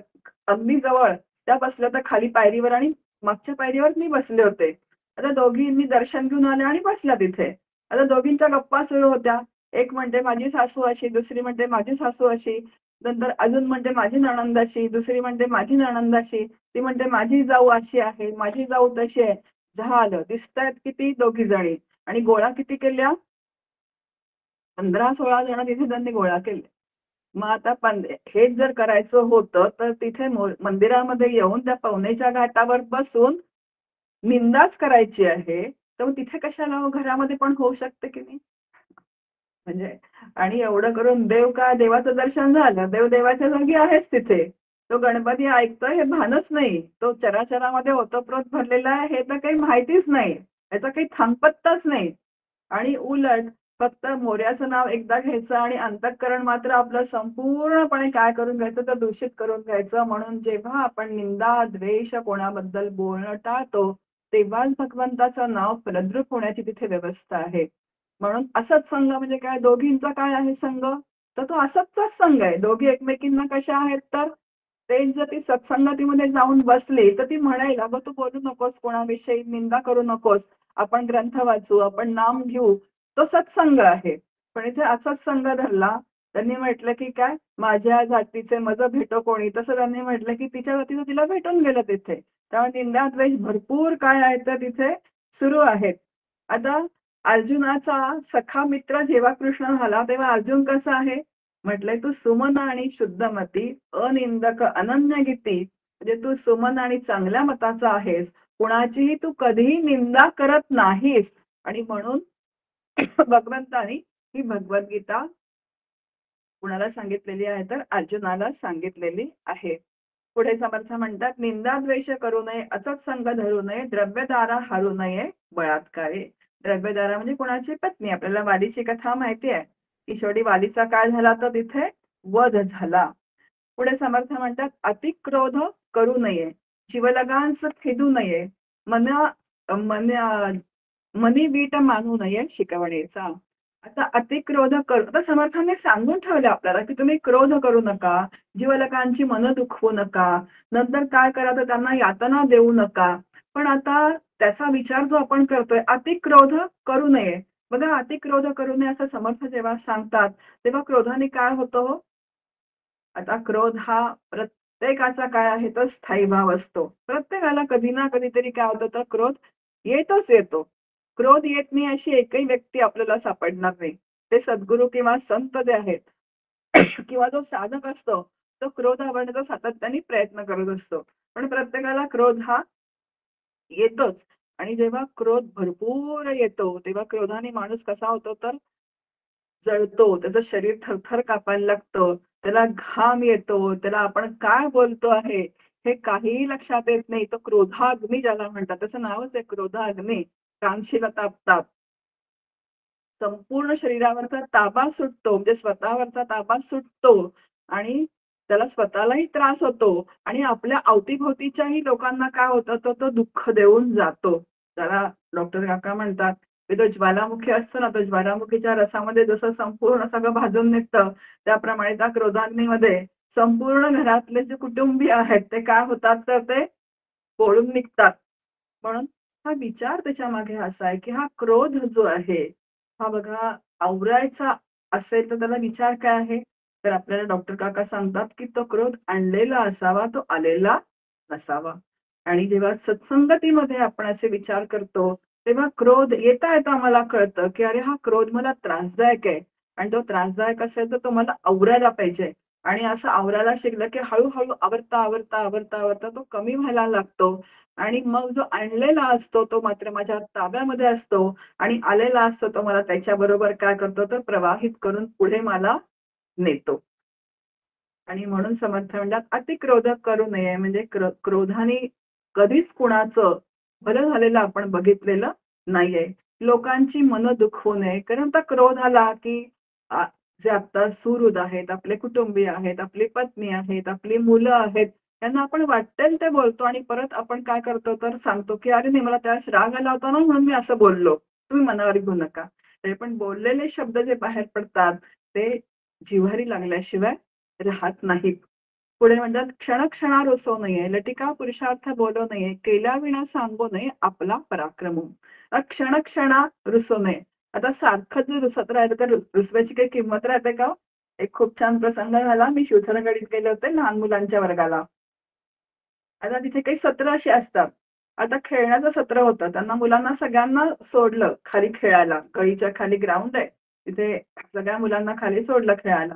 Speaker 1: अगदी जवळ त्या बसल्या होत्या खाली पायरीवर आणि मागच्या पायरीवर मी बसले होते. आता दोघींनी दर्शन घेऊन आल्या आणि बसल्या तिथे. आता दोघींच्या गप्पा सुरू होत्या. एक म्हणते माझी सासू अशी, दुसरी म्हणते माझी सासू अशी. नंतर अजून म्हणते माझी नणंदाशी, दुसरी म्हणते माझी नणंदाशी, ती म्हणते माझी जाऊ अशी आहे, माझी जाऊ तशी आहे. झालं, दिसतायत किती दोघी जणी. आणि गोळा किती केल्या? 15-16 जण तिथे त्यांनी गोळा केले. मग आता हेच जर करायचं होतं तर तिथे मंदिरामध्ये येऊन त्या पवनेच्या घाटावर बसून निंदाच करायची आहे, तर मग तिथे कशाला हो, घरामध्ये पण होऊ शकते की नाही. म्हणजे आणि एवढं करून देवाचं दर्शन झालं, देव देवाच्या जागी आहेच तिथे. तो गणपती ऐकतोय हे भानच नाही. तो चराचरामध्ये ओतप्रोत भरलेला आहे हे तर काही माहितीच नाही. याचा काही थांगपत्ताच नाही. आणि उलट फक्त मोर्याचं नाव एकदा घ्यायचं आणि अंतःकरण मात्र आपलं संपूर्णपणे काय करून घ्यायचं, तर दूषित करून घ्यायचं. म्हणून जेव्हा आपण निंदा, द्वेष कोणाबद्दल बोलणं टाळतो, तेव्हाच भगवंताचं नाव फलद्रूप होण्याची तिथे व्यवस्था आहे. म्हणून असत्संग म्हणजे काय, दोघींचा काय आहे संघ, तर तो असतचाच संघ आहे. दोघी एकमेकींना कशा आहेत, तर तेच जर ती सत्संगतीमध्ये जाऊन बसली तर ती म्हणेल, अगं तू बोलू नकोस, कोणाविषयी निंदा करू नकोस, आपण ग्रंथ वाचू, आपण नाम घेऊ. तो सत्संग आहे. पण इथे असाच संघ धरला. त्यांनी म्हटलं की काय, माझ्या जातीचे मज भेटो कोणी, तसं त्यांनी म्हटलं की तिच्या जातीचं तिला भेटून गेलं तिथे. त्यामुळे निंदा द्वेष भरपूर काय आहे तर तिथे सुरू आहेत. आता अर्जुनाचा सखा मित्र जेव्हा कृष्ण झाला तेव्हा अर्जुन कसा आहे, म्हटलंय तू सुमन आणि शुद्धमती, अनिंदक अनन्यगीती. म्हणजे तू सुमन आणि चांगल्या मताचा आहेस, कुणाचीही तू कधीही निंदा करत नाहीस. आणि म्हणून भगवंतानी ही भगवद्गीता कुणाला सांगितलेली आहे, तर अर्जुनाला सांगितलेली आहे. पुढे समर्थ म्हणतात, निंदा द्वेष करू नये, असत संग धरू नये, द्रव्यदारा हरू नये बळात्कारे. द्रव्यदारा म्हणजे कुणाची पत्नी. आपल्याला वालीची कथा माहिती आहे की शेवटी वालीचा काय झाला, तर तिथे वध झाला. पुढे समर्थ म्हणतात, अतिक्रोध करू नये, जीवलगांस खेदू नये, मन मन मनी वीट मानू नये शिकवणेचा. आता अतिक्रोध करू, आता समर्थांनी सांगून ठेवलं आपल्याला की तुम्ही क्रोध करू नका, जीवलकांची मनं दुखवू नका, नंतर काय करा तर त्यांना यातना देऊ नका. पण आता त्याचा विचार जो आपण करतोय, अतिक्रोध करू नये. बघा, अतिक्रोध करू नये असं समर्थ जेव्हा सांगतात तेव्हा क्रोधाने काय होतं हो? आता क्रोध हा प्रत्येकाचा काय आहे, तर स्थायी भाव असतो. प्रत्येकाला कधी ना कधीतरी काय होतं, तर क्रोध येतोच येतो. क्रोध येत नाही अशी एकही व्यक्ती आपल्याला सापडणार नाही. ते सद्गुरू किंवा संत जे आहेत किंवा जो साधक असतो, तो क्रोध आवडण्याचा सातत्याने प्रयत्न करत असतो. पण प्रत्येकाला क्रोध हा येतोच. आणि जेव्हा क्रोध भरपूर येतो तेव्हा क्रोधाने माणूस कसा होतो, तर जळतो, त्याचं शरीर थरथर कापायला लागतं, त्याला घाम येतो, त्याला आपण काय बोलतो आहे हे काहीही लक्षात येत नाही. तो क्रोधाग्नी ज्याला म्हणतात, त्याचं नावच आहे क्रोधाग्नी. कानशिला तापतात. संपूर्ण शरीरावरचा ताबा सुटतो, म्हणजे स्वतःवरचा ताबा सुटतो आणि त्याला स्वतःलाही त्रास होतो आणि आपल्या अवतीभोवतीच्याही लोकांना काय होतं, तर तो दुःख देऊन जातो. त्याला डॉक्टर काका म्हणतात की तो ज्वालामुखी असतो ना, तो ज्वालामुखीच्या रसामध्ये जसं संपूर्ण सगळं भाजून निघतं, त्याप्रमाणे त्या क्रोधाग्नीमध्ये संपूर्ण घरातले जे कुटुंबीय आहेत ते काय होतात, तर ते पोळून निघतात. म्हणून हा विचार त्याच्या मागे असा आहे की हा क्रोध जो आहे, हा बघा आवरायचा असेल तर त्याला विचार काय आहे, तर आपल्याला डॉक्टर काका सांगतात की तो क्रोध आणलेला असावा, तो आलेला नसावा. आणि जेव्हा सत्संगतीमध्ये आपण असे विचार करतो तेव्हा क्रोध येता येता मला कळतं की अरे हा क्रोध मला त्रासदायक आहे. आणि तो त्रासदायक असेल तर तो मला आवरायला पाहिजे. आणि असं आवरायला शिकलं की हळूहळू आवरता आवरता आवरता आवरता तो कमी व्हायला लागतो. आणि मग जो आणलेला असतो तो मात्र माझ्या ताब्यामध्ये असतो आणि आलेला असतो तो मला त्याच्याबरोबर काय करतो, तर प्रवाहित करून पुढे मला नेतो. आणि म्हणून समर्थ म्हणतात, अतिक्रोध करू नये. म्हणजे क्रोधाने कधीच कुणाचं भलं झालेलं आपण बघितलेलं नाहीये. लोकांची मनं दुखवू नये. कारण आता क्रोध आला की आ, जे आता सुहृद आहेत, आपले कुटुंबीय आहेत, आपली पत्नी आहेत, आपली मुलं आहेत, त्यांना आपण वाटेल ते बोलतो आणि परत आपण काय करतो, तर सांगतो की अरे नाही, मला त्यावेळेस राग आला होता ना म्हणून मी असं बोललो. तुम्ही मनावर घेऊ नका. तरी पण बोललेले शब्द जे बाहेर पडतात ते जिव्हारी लागल्याशिवाय राहत नाहीत. पुढे म्हणतात, क्षणक्षणा रुसू नये, लटिका पुरुषार्थ बोलू नये, केल्याविना सांगू नये आपला पराक्रम. क्षणक्षणा रुसू नये. आता सारखं जर रुसत राहिलं तर रुसव्याची काही किंमत राहते का? एक खूप छान प्रसंग झाला. मी शिवथरगडीत गेले होते लहान मुलांच्या वर्गाला. आता तिथे काही सत्र अशी असतात. आता खेळण्याचं सत्र होतं. त्यांना मुलांना सगळ्यांना सोडलं खाली खेळायला. गळीच्या खाली ग्राउंड आहे. तिथे सगळ्या मुलांना खाली सोडलं खेळायला.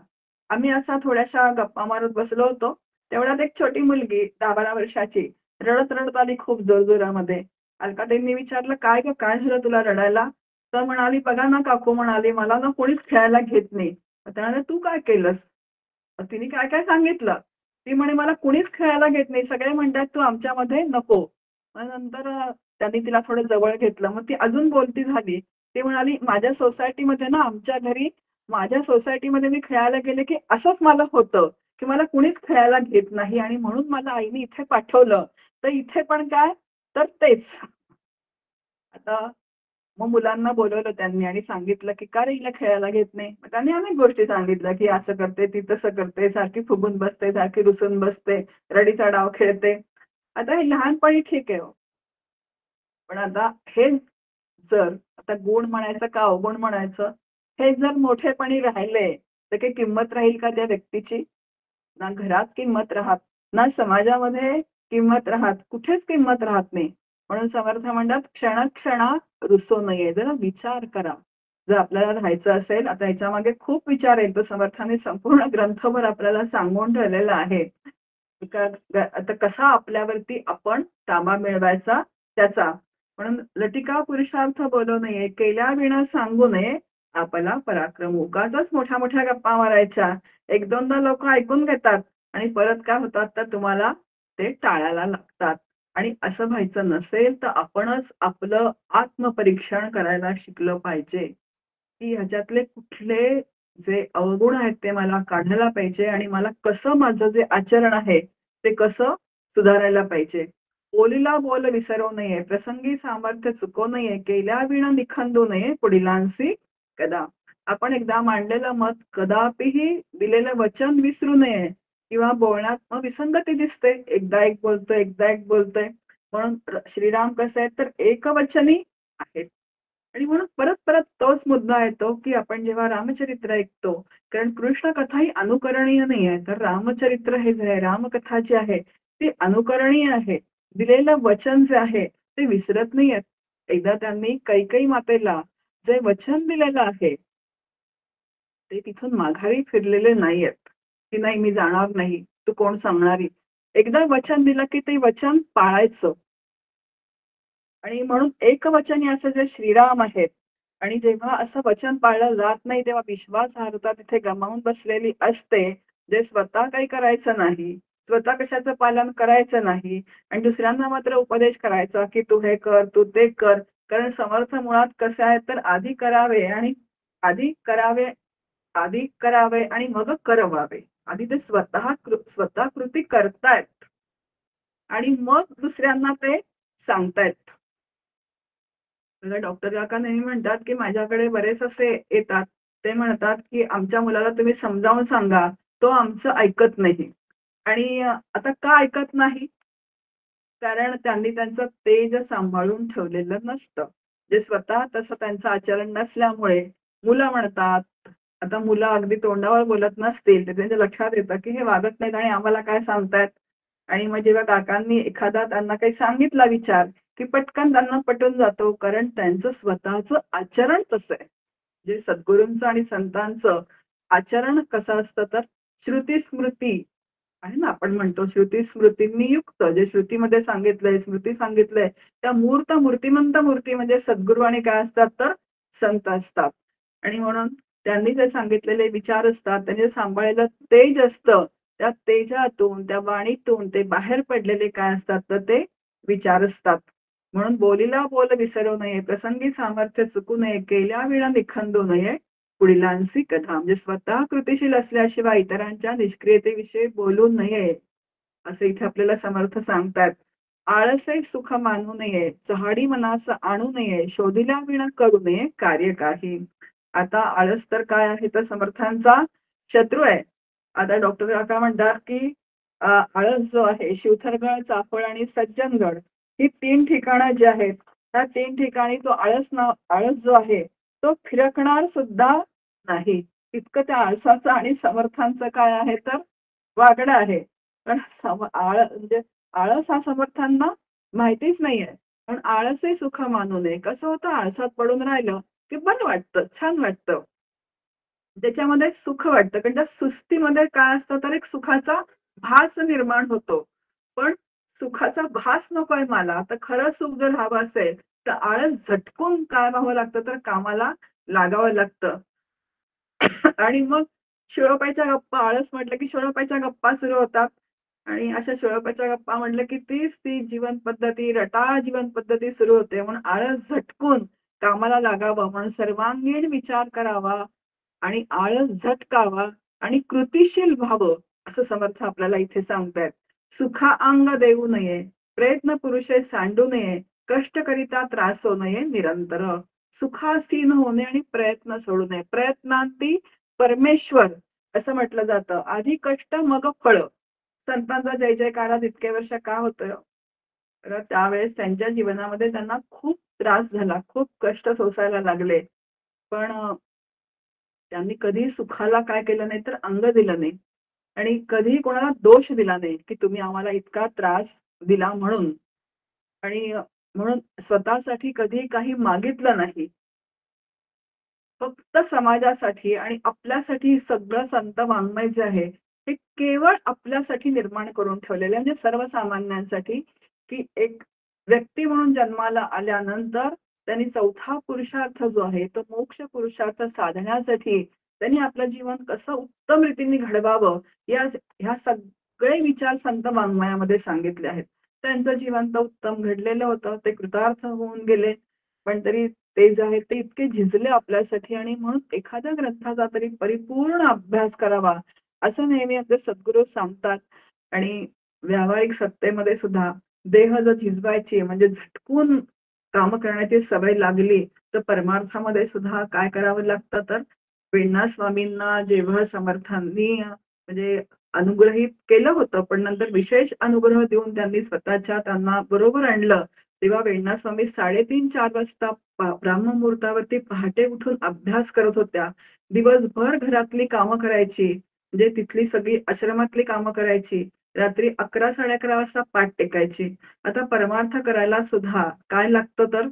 Speaker 1: आम्ही असा थोड्याशा गप्पा मारत बसलो होतो. तेवढ्यात एक छोटी मुलगी 10-12 वर्षाची रडत-रडत आली खूप जोरजोरामध्ये. अलकाताईंनी विचारलं, "काय गं, काय झालं तुला रडायला?" तर म्हणाली, "बघा ना काकू," म्हणाली, "मला ना कोणीच खेळायला घेत नाही." तर म्हणाले, "तू काय केलंस?" तिने काय काय सांगितलं. ती म्हणे, "मला कुणीच खेळायला घेत नाही. सगळे म्हणतात तू आमच्यामध्ये नको." मग नंतर त्यांनी तिला थोडं जवळ घेतलं. मग ती अजून बोलती झाली. ती म्हणाली, "माझ्या सोसायटीमध्ये ना आमच्या घरी माझ्या सोसायटीमध्ये मी खेळायला गेले की असंच मला होतं, की मला कुणीच खेळायला घेत नाही आणि म्हणून मला आईने इथे पाठवलं. तर इथे पण काय तर तेच." आता मग मुलांना बोलवलं त्यांनी आणि सांगितलं, की "का रे हिला खेळायला घेत नाही?" मग त्यांनी अनेक गोष्टी सांगितल्या, की असं करते, ती तसं करते, सारखी फुगून बसते, सारखी रुसून बसते, रडीचा डाव खेळते. आता हे लहानपणी ठीक आहे हो. पण आता हेच जर आता गुण म्हणायचं का अवगुण म्हणायचं? हे जर मोठेपणी राहिले, तर काही किंमत राहील का त्या व्यक्तीची? ना घरात किंमत राहत, ना समाजामध्ये किंमत राहत, कुठेच किंमत राहत नाही. म्हणून समर्थ म्हणतात, "क्षण-क्षणा रुसू नये." जरा विचार करा. जर आपल्याला राहायचं असेल, आता ह्याच्यामागे खूप विचार आहेत. तर समर्थाने संपूर्ण ग्रंथभर आपल्याला सांगून ठेवलेलं आहे. का आता कसा आपल्यावरती आपण ताबा मिळवायचा त्याचा. म्हणून लटिका पुरुषार्थ बोलू नये, केल्याविना सांगू नये, आपला पराक्रम. उगाचच मोठ्या-मोठ्या गप्पा मारायच्या. 1-2दा लोकं ऐकून घेतात आणि परत काय होतात तर तुम्हाला ते टाळायला लागतात. आणि असं व्हायचं नसेल तर आपणच आपलं आत्मपरीक्षण करायला शिकलं पाहिजे, की ह्याच्यातले कुठले जे अवगुण आहेत ते मला काढायला पाहिजे आणि मला कसं माझं जे आचरण आहे, ते कसं सुधारायला पाहिजे. बोलीला बोल विसरू नये, प्रसंगी सामर्थ्य चुकवू नये, केल्याविना निखंदू नये, पुढिलांसी कदा. आपण एकदा मांडलेलं मत कदापिही दिलेलं वचन विसरू नये किंवा बोलण्यात मग विसंगती दिसते. एकदा एक बोलतोय, एकदा एक बोलतोय. म्हणून श्रीराम कसे आहेत तर एकवचनी आहेत. आणि म्हणून परत-परत तोच मुद्दा येतो, की आपण जेव्हा रामचरित्र ऐकतो, कारण कृष्ण कथा ही अनुकरणीय नाही आहे. तर रामचरित्र हे जे आहे, रामकथा जी आहे, ती अनुकरणीय आहे. दिलेलं वचन जे आहे, ते विसरत नाहीयेत. एकदा त्यांनी कैकेयी मातेला जे वचन दिलेलं आहे, ते तिथून माघारी फिरलेले नाहीयेत, की नाही मी जाणार नाही, तू कोण सांगणारी. एकदा वचन दिलं, की ते वचन पाळायचं. आणि म्हणून एकवचनी असं जे श्रीराम आहेत आणि जेव्हा असं वचन पाळलं जात नाही, तेव्हा विश्वासार्हता तिथे गमावून बसलेली असते. जे स्वतः काही करायचं नाही, स्वतः कशाचं पालन करायचं नाही आणि दुसऱ्यांना मात्र उपदेश करायचा, की तू हे कर, तू ते कर. कारण समर्थ मुळात कसे आहेत तर आधी करावे आधी करावे आणि मग करवावे. आधी ते स्वतः कृती करतायत आणि मग दुसऱ्यांना ते सांगतायत. मला डॉक्टर काका नेहमी म्हणतात, की माझ्याकडे बरेच असे येतात. ते म्हणतात, की "आमच्या मुलाला तुम्ही समजावून सांगा, तो आमचं ऐकत नाही." आणि आता का ऐकत नाही? कारण त्यांनी त्यांचं तेज सांभाळून ठेवलेलं नसतं. जे स्वतः तसं त्यांचं आचरण नसल्यामुळे मुलं म्हणतात, आता मुलं अगदी तोंडावर बोलत नसतील, तर त्यांच्या लक्षात येतं, की हे वागत नाहीत आणि आम्हाला काय सांगतायत. आणि मग जेव्हा काकांनी एखादा त्यांना काही सांगितला विचार, की पटकन त्यांना पटून जातो. कारण त्यांचं स्वतःचं आचरण तसं आहे. जे सद्गुरूंचं आणि संतांचं आचरण कसं असतं तर श्रुती स्मृती आहे ना, आपण म्हणतो श्रुती स्मृतींनी युक्त. जे श्रुतीमध्ये सांगितलंय, स्मृती सांगितलंय, त्या मूर्तिमंत मूर्ती म्हणजे सद्गुरू आणि काय असतात तर संत असतात. आणि म्हणून त्यांनी जे सांगितलेले विचार असतात, त्यांनी जे सांभाळलेलं तेज असतं, त्या तेजातून, त्या वाणीतून ते बाहेर पडलेले काय असतात तर ते विचार असतात. म्हणून बोलीला बोल विसरू नये, प्रसंगी सामर्थ्य चुकू नये, केल्याविना निखंदू नये, पुढिलांसी कथा. म्हणजे स्वतः कृतिशील असल्याशिवाय इतरांच्या निष्क्रियतेविषयी बोलू नये, असं इथे आपल्याला समर्थ सांगतात. आळसे सुख मानू नये, चहाडी मनास आणू नये, शोधिल्या विना करू नये कार्य काही. आता आळस तर काय आहे तर समर्थांचा शत्रू आहे. आता डॉक्टर काका म्हणतात, की आळस जो आहे शिवथरगड, चाफळ आणि सज्जनगड ही 3 ठिकाणं जी आहेत, त्या 3 ठिकाणी तो आळस जो आहे, तो फिरकणार सुद्धा नाही. इतकं त्या आळसाचं आणि समर्थांचं काय आहे तर वागणं आहे. पण म्हणजे आळस हा समर्थांना माहितीच नाहीये. पण आळसही सुख मानू नये. कसं होतं आळसात पडून राहिलं, की बरं वाटतं, छान वाटतं. त्याच्यामध्ये सुख वाटतं. कारण त्या सुस्तीमध्ये काय असतं तर एक सुखाचा भास निर्माण होतो. पण सुखाचा भास नकोय मला. आता खरं सुख जर हवं असेल, तर आळस झटकून काय व्हावं लागतं तर कामाला लागावं लागतं. आणि मग शिळोपायच्या गप्पा आळस म्हटलं की शिळोपायच्या गप्पा सुरू होतात. आणि अशा शिळोपायच्या गप्पा म्हटलं की तीच ती जीवन पद्धती, रटाळ जीवन पद्धती सुरू होते. म्हणून आळस झटकून कामाला लागावं म्हणून सर्वांगीण विचार करावा आणि आळस झटकावा आणि कृतिशील व्हावं, असं समर्थ आपल्याला इथे सांगतायत. सुखाअंग देऊ नये, प्रयत्न पुरुषे सांडू नये, कष्ट करिता त्रास होऊ नये निरंतर. सुखासीन होणे आणि प्रयत्न सोडू नये. प्रयत्नांती परमेश्वर असं म्हटलं जातं. आधी कष्ट मग फळं. संतांचा जय जयकारात इतके वर्ष का होतोय? तर त्यावेळेस त्यांच्या जीवनामध्ये त्यांना खूप त्रास झाला. खूप कष्ट सोसायला लागले. पण त्यांनी कधीही सुखाला काय केलं नाही तर अंग दिलं नाही. आणि कधीही कोणाला दोष दिला नाही, की तुम्ही आम्हाला इतका त्रास दिला म्हणून. आणि म्हणून स्वतःसाठी कधीही काही मागितलं नाही. फक्त समाजासाठी आणि आपल्यासाठी सगळं संत वाङ्मय जे आहे, हे केवळ आपल्यासाठी निर्माण करून ठेवलेलं आहे. म्हणजे सर्वसामान्यांसाठी, की एक व्यक्ती म्हणून जन्माला आल्यानंतर त्यांनी चौथा पुरुषार्थ जो आहे, तो मोक्ष पुरुषार्थ साधण्यासाठी त्यांनी आपलं जीवन कसं उत्तम रीतीने घडवावं, ह्या सगळे विचार संत वाङ्मयामध्ये सांगितले आहेत. त्यांचं जीवन तर उत्तम घडलेलं होतं. ते कृतार्थ होऊन गेले. पण तरी ते जे आहे ते इतके झिजले आपल्यासाठी आणि म्हणून एखाद्या ग्रंथाचा तरी परिपूर्ण अभ्यास करावा, असं नेहमी आपले सद्गुरू सांगतात. आणि व्यावहारिक सत्तेमध्ये सुद्धा देह जर झिजवायची म्हणजे झटकून कामं करण्याची सवय लागली, तर परमार्थामध्ये सुद्धा काय करावं लागतं तर पेडणा स्वामींना जेव्हा समर्थांनी म्हणजे अनुग्रहित केलं होतं, पण नंतर विशेष अनुग्रह देऊन त्यांनी स्वतःच्या त्यांना बरोबर आणलं. तेव्हा वेण्णा स्वामी 3:30-4 वाजता ब्राह्ममुहूर्तावरती पहाटे उठून अभ्यास करत होत्या. दिवसभर घरातली कामं करायची. म्हणजे तिथली सगळी आश्रमातली कामं करायची. रात्री 11-11:30 वाजता पाठ टेकायची. आता परमार्थ करायला सुद्धा काय लागतं तर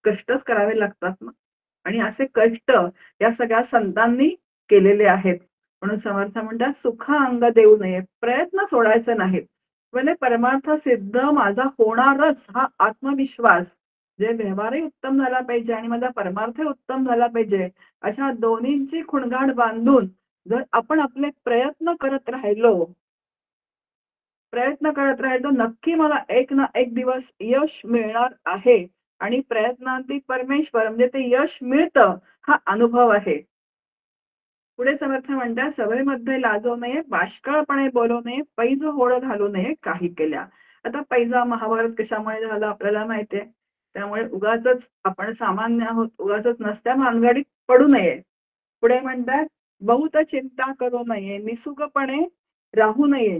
Speaker 1: कष्टच करावे लागतात ना. आणि असे कष्ट या सगळ्या संतांनी केलेले आहेत. म्हणून समर्थ म्हणतात, "सुख अंग देऊ नये, प्रयत्न सोडायचे नाहीत." भले परमार्थ सिद्ध माझा होणारच हा आत्मविश्वास, जे व्यवहारही उत्तम झाला पाहिजे आणि माझा परमार्थही उत्तम झाला पाहिजे. अशा दोन्हींची खुणगाठ बांधून जर आपण आपले प्रयत्न करत राहिलो, नक्की मला एक ना एक दिवस यश मिळणार आहे. आणि प्रयत्नांती परमेश्वर म्हणजे ते यश मिळतं हा अनुभव आहे. पुढे समर्थ म्हणतात, "सभेमध्ये लाजवू नये, बाष्कळपणे बोलू नये, पैज होळ घालू नये काही केल्या." आता पैजा महाभारत कशामुळे झालं आपल्याला माहितीये. त्यामुळे उगाचच आपण सामान्य आहोत, उगाचच नसत्या भानगडीत पडू नये. पुढे म्हणतात, "बहुत चिंता करू नये, राहू नये,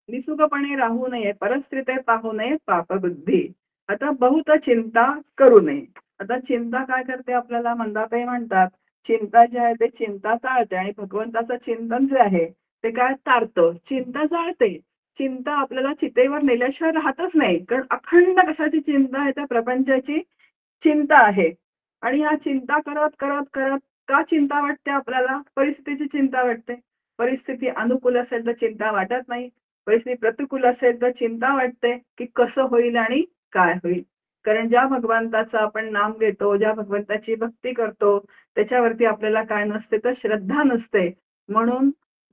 Speaker 1: निसुकपणे राहू नये, परस्त्रीते पाहू नये, पापबुद्धी." आता बहुत चिंता करू नये. आता चिंता काय करते आपल्याला मंदाताई म्हणतात, चिंता जी आहे ते चिंता चाळते आणि भगवंताचं चिंतन जे आहे ते काय तारतं. चिंता जाळते. चिंता आपल्याला चितेवर नेल्याशिवाय राहतच नाही. कारण अखंड कशाची चिंता आहे त्या प्रपंचाची चिंता आहे. आणि ह्या चिंता करत, करत, करत का चिंता वाटते आपल्याला? परिस्थितीची चिंता वाटते. परिस्थिती अनुकूल असेल तर चिंता वाटत नाही. परिस्थिती प्रतिकूल असेल तर चिंता वाटते, की कसं होईल आणि काय होईल? कारण ज्या भगवंताचं आपण नाम घेतो, ज्या भगवंताची भक्ती करतो, त्याच्यावरती आपल्याला काय नसते तर श्रद्धा नसते. म्हणून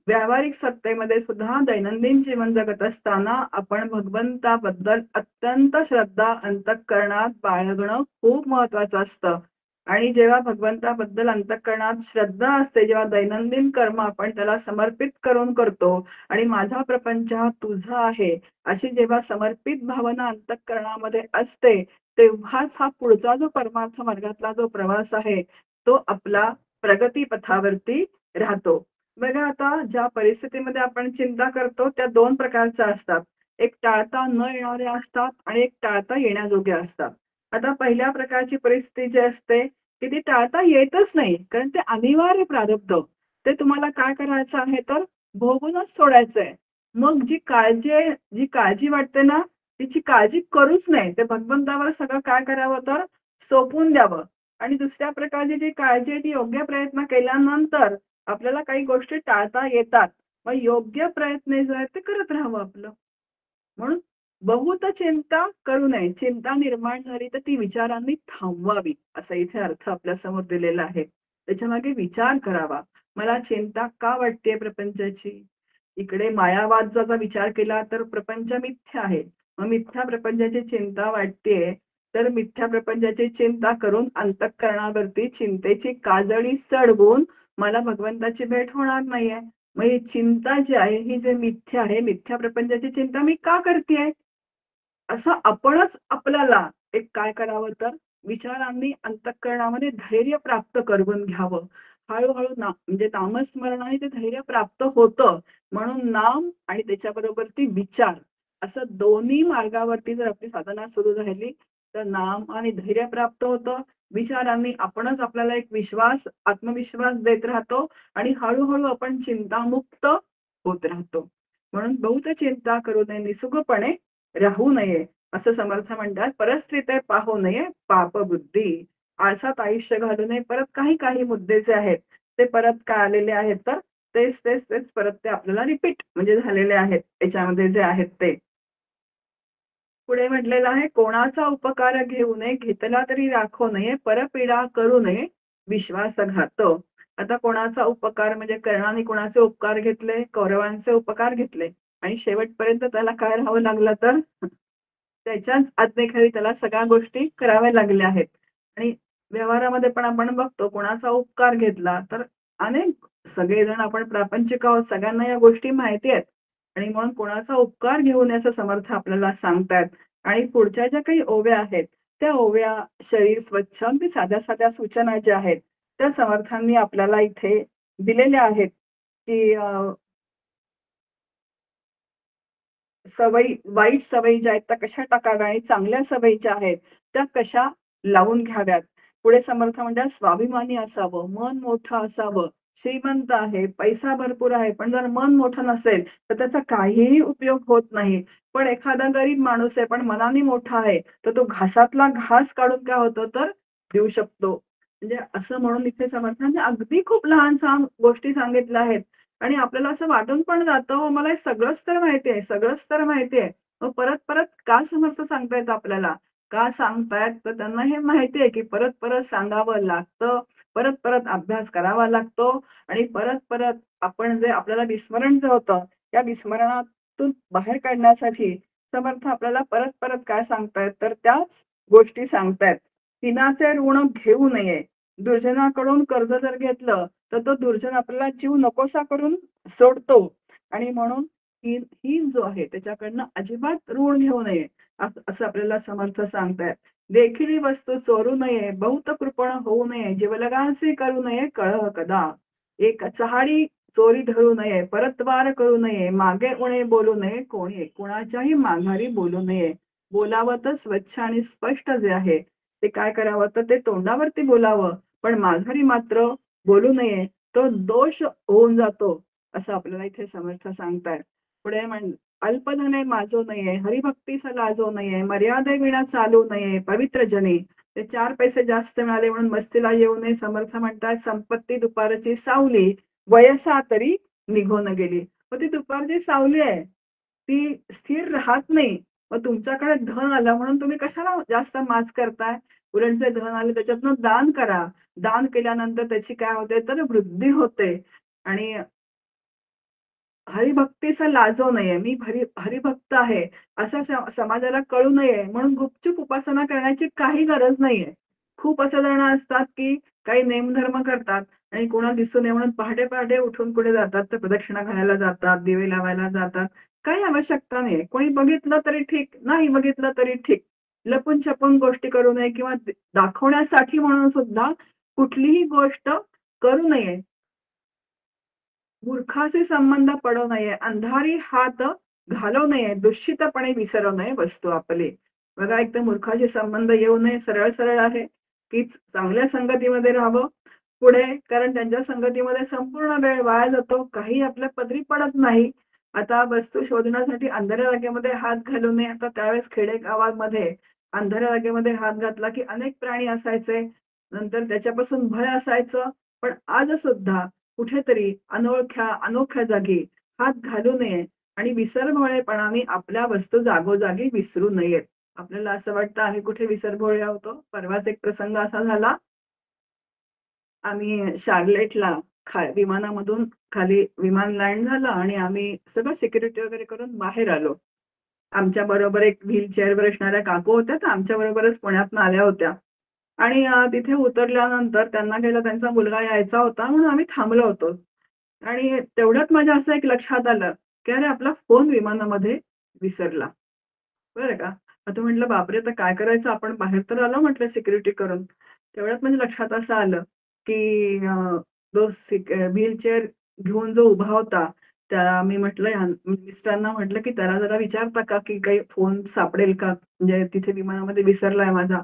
Speaker 1: व्यावहारिक सत्तेमध्ये सुद्धा दैनंदिन जीवन जगत असताना आपण भगवंताबद्दल अत्यंत श्रद्धा अंतःकरणात बाळगणं खूप महत्वाचं असतं. आणि जेव्हा भगवंताबद्दल अंतःकरणात श्रद्धा असते, जेव्हा दैनंदिन कर्म आपण त्याला समर्पित करून करतो आणि माझा प्रपंच हा तुझा आहे, अशी जेव्हा समर्पित भावना अंतःकरणामध्ये असते, तेव्हाच हा पुढचा जो परमार्थ मार्गातला जो प्रवास आहे, तो आपला प्रगतीपथावरती राहतो. बघा आता ज्या परिस्थितीमध्ये आपण चिंता करतो त्या 2 प्रकारच्या असतात. एक टाळता न येणाऱ्या असतात आणि एक टाळता येण्याजोग्या असतात. आता पहिल्या प्रकारची परिस्थिती जी असते, की ती टाळता येतच नाही. कारण ते अनिवार्य प्रारब्ध. ते तुम्हाला काय करायचं आहे तर भोगूनच सोडायचंय. मग जी काळजी वाटते ना, तिची काळजी करूच नाही. ते भगवंतावर सगळं काय करावं तर सोपवून द्यावं. आणि दुसऱ्या प्रकारची जी काळजी आहे ती योग्य प्रयत्न केल्यानंतर आपल्याला काही गोष्टी टाळता येतात. मग योग्य प्रयत्न जे आहेत ते करत राहावं आपलं. म्हणून बहुत चिंता करू नये. चिंता निर्माण झाली तर ती विचारांनी थांबवावी, असा इथे अर्थ आपल्यासमोर दिलेला आहे. त्याच्यामागे विचार करावा. मला चिंता का वाटतेय प्रपंचाची? इकडे मायावादाचा विचार केला तर प्रपंच मिथ्या आहे. मग मिथ्या प्रपंचाची चिंता वाटतेय, तर मिथ्या प्रपंचाची चिंता करून अंतःकरणावरती चिंतेची काजळी चढवून मला भगवंताची भेट होणार नाहीये. मग ही चिंता जी आहे, ही जे मिथ्या आहे, मिथ्या प्रपंचाची चिंता मी का करतेय? असं आपणच आपल्याला एक काय करावं तर विचारांनी अंतःकरणामध्ये धैर्य प्राप्त करून घ्यावं. हळू-हळू म्हणजे नामस्मरणाने ते धैर्य प्राप्त होतं. म्हणून नाम आणि त्याच्याबरोबर विचार असं दोन्ही मार्गावरती जर आपली साधना सुरू राहिली, तर नाम आणि धैर्य प्राप्त होतं. विचारांनी आपणच आपल्याला एक आत्मविश्वास देत राहतो आणि हळू आपण चिंतामुक्त होत राहतो. म्हणून बहुत चिंता करू नये, निसुगपणे राहू नये. असं समर्थ म्हणतात, "परस्त्रीते पाहू नये पापबुद्धी." आळसात आयुष्य घालू नये. परत काही मुद्दे जे आहेत, ते परत काय आलेले आहेत तर तेच परत ते आपल्याला रिपीट म्हणजे झालेले आहेत याच्यामध्ये जे आहेत ते. पुढे म्हटलेलं आहे, "कोणाचा उपकार घेऊ नये, घेतला तरी राखू नये, परपीडा करू नये, विश्वासघात." आता कोणाचा उपकार म्हणजे कर्णाने कोणाचे उपकार घेतले? कौरवांचे उपकार घेतले आणि शेवटपर्यंत त्याला काय राहावं लागलं तर त्याच्याच आज्ञेखाली त्याला सगळ्या गोष्टी कराव्या लागल्या आहेत. आणि व्यवहारामध्ये पण आपण बघतो कोणाचा उपकार घेतला तर अनेक सगळेजण आपण प्रापंचिक आहोत, सगळ्यांना या गोष्टी माहिती आहेत. आणि म्हणून कोणाचा उपकार घेऊ नये असं समर्थ आपल्याला सांगतायत. आणि पुढच्या ज्या काही ओव्या आहेत, त्या ओव्या शरीर स्वच्छ अगदी साध्या-साध्या सूचना ज्या आहेत, त्या समर्थांनी आपल्याला इथे दिलेल्या आहेत, की वाईट सवयी ज्या आहेत त्या कशा टाकाव्या आणि चांगल्या सवयी ज्या आहेत त्या कशा लावून घ्याव्यात. पुढे समर्थ म्हणतात स्वाभिमानी असावं, मन मोठं असावं, श्रीमंत आहे, पैसा भरपूर आहे, पण जर मन मोठं नसेल तर त्याचा काहीही उपयोग होत नाही. पण एखादा गरीब माणूस आहे, पण मनाने मोठा आहे, तर तो घासातला घास काढून काय होतो तर देऊ शकतो. म्हणजे असं म्हणून इथे समर्थांनी अगदी खूप लहान-सहान गोष्टी सांगितल्या आहेत. आणि आपल्याला असं वाटून पण जातं, "हो, मला हे सगळंच तर माहिती आहे, सगळंच तर माहिती आहे." मग परत-परत का समर्थ सांगतायत आपल्याला? का सांगतायत? तर त्यांना हे माहिती आहे, की परत-परत सांगावं लागतं, परत-परत अभ्यास करावा लागतो आणि परत-परत आपण जे आपल्याला विस्मरण जे होतं, त्या विस्मरणातून बाहेर काढण्यासाठी समर्थ आपल्याला परत-परत काय सांगतायत, तर त्याच गोष्टी सांगतायत. "पिनाचे ऋण घेऊ नये." दुर्जनाकडून कर्ज जर घेतलं, तर तो दुर्जन आपल्याला जीव नकोसा करून सोडतो आणि म्हणून हीन जो आहे त्याच्याकडनं अजिबात ऋण घेऊ नये, असं आपल्याला समर्थ सांगतायत. "देखील वस्तू चोरू नये, बहुत कृपण होऊ नये, जीवलगासी करू नये कलह कदा. एक चहाडी चोरी धरू नये, परतवार करू नये, मागे उणे बोलू नये कोणी, कुणाच्याही माघारी बोलू नये." बोलावं तर स्वच्छ आणि स्पष्ट जे आहे, ते काय करावं तर ते तोंडावरती बोलावं, पण माघारी मात्र बोलू नये. तो दोष होऊन जातो, असं आपल्याला इथे समर्थ सांगतायत. पुढे "अल्पधने माजू नये, हरिभक्तीस लाजू नये, मर्यादेविना चालू नये, पवित्र जनी." ते 4 पैसे जास्त मिळाले म्हणून मस्तीला येऊ नये. समर्थ म्हणतात, "संपत्ती दुपारची सावली, वयसा तरी निघून गेली." मग ती दुपारची सावली आहे, ती स्थिर राहत नाही. मग तुमच्याकडे धन आलं म्हणून तुम्ही कशाला जास्त माज करताय? उलट जे धन आले त्याच्यातनं दान करा. दान केल्यानंतर त्याची काय होते तर वृद्धी होते आणि हरिभक्तीचा लाजू नये. मी हरिभक्त आहे, असं समाजाला कळू नये म्हणून गुपचूप उपासना करण्याची काही गरज नाहीये. खूप असे जण असतात, की काही नेमधर्म करतात आणि कोणाला दिसू नये म्हणून पहाटे-पहाटे उठून कुठे जातात, तर प्रदक्षिणा घालायला जातात, दिवे लावायला जातात. काही आवश्यकता नाहीये. कोणी बघितलं तरी ठीक, नाही बघितलं तरी ठीक. लपून-छपून गोष्टी करू नये किंवा दाखवण्यासाठी म्हणून सुद्धा कुठलीही गोष्ट करू नये. मूर्खाचे संबंध पडू नये, अंधारी हात घालवू नये, दूषितपणे विसरू नये वस्तू आपली. बघा एक तर मूर्खाचे संबंध येऊ नये सरळ-सरळ आहे, नक्कीच चांगल्या संगतीमध्ये राहावं पुढे, कारण त्यांच्या संगतीमध्ये संपूर्ण वेळ वाया जातो. काही आपल्या पदरी पडत नाही. आता वस्तू शोधण्यासाठी अंधाऱ्या जागेमध्ये हात घालू नये. आता त्यावेळेस खेडेगावामध्ये अंधाऱ्या जागेमध्ये हात घातला की अनेक प्राणी असायचे. नंतर त्याच्यापासून भय असायचं. पण आज सुद्धा कुठेतरी अनोख्या जागी हात घालू नये आणि विसरभोळेपणाने आपल्या वस्तू जागोजागी विसरू नयेत. आपल्याला असं वाटतं आम्ही कुठे विसरभोळे आहोत. परवाच एक प्रसंग असा झाला, आम्ही शार्लेटला विमानामधून खाली विमान लँड झालं आणि आम्ही सगळं सिक्युरिटी वगैरे करून बाहेर आलो. आमच्या बरोबर एक व्हीलचेअरवर असणाऱ्या काकू होत्या, त्या आमच्या बरोबरच पुण्यातनं आल्या होत्या. आणि तिथे उतरल्यानंतर त्यांना काही त्यांचा मुलगा यायचा होता म्हणून आम्ही थांबलो होतो. आणि तेवढ्यात माझ्या असं एक लक्षात आलं, की अरे आपला फोन विमानामध्ये विसरला. बरं का. आता म्हटलं बापरे! आता काय करायचं? आपण बाहेर तर आलो म्हटलं सिक्युरिटी करून. तेवढ्यात माझ्या लक्षात असं आलं, की तो व्हीलचेअर घेऊन जो उभा होता, त्याला मी म्हटलं मिस्टरांना म्हटलं, की "त्याला जरा विचारता का, की काही फोन सापडेल का? म्हणजे तिथे विमानामध्ये विसरलाय माझा."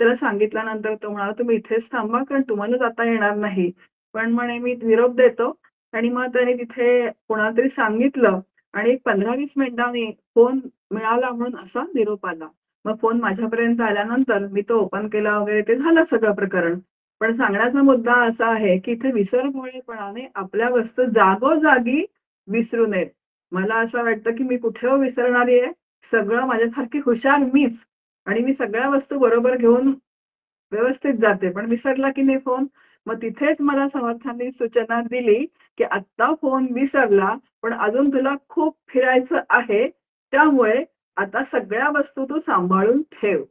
Speaker 1: त्याला सांगितल्यानंतर तो म्हणाला, "तुम्ही इथेच थांबा, कारण तुम्हाला जाता येणार नाही." पण म्हणे मी निरोप देतो आणि मग त्याने तिथे कोणाला तरी सांगितलं आणि एक 15-20 मिनिटांनी फोन मिळाला म्हणून असा निरोप आला. मग फोन माझ्यापर्यंत आल्यानंतर मी तो ओपन केला वगैरे ते झालं सगळं प्रकरण. पण सांगण्याचा मुद्दा असा आहे, की इथे विसरभोळेपणाने आपल्या वस्तू जागोजागी विसरू नयेत. मला असं वाटतं, की मी कुठे हो विसरणारी आहे? सगळं माझ्यासारखी हुशार मीच आणि मी सगळ्या वस्तू बरोबर घेऊन व्यवस्थित जाते. पण विसरला की नाही फोन? मग तिथेच मला समर्थांनी सूचना दिली, की "आत्ता फोन विसरला, पण अजून तुला खूप फिरायचं आहे. त्यामुळे आता सगळ्या वस्तू तू सांभाळून ठेव."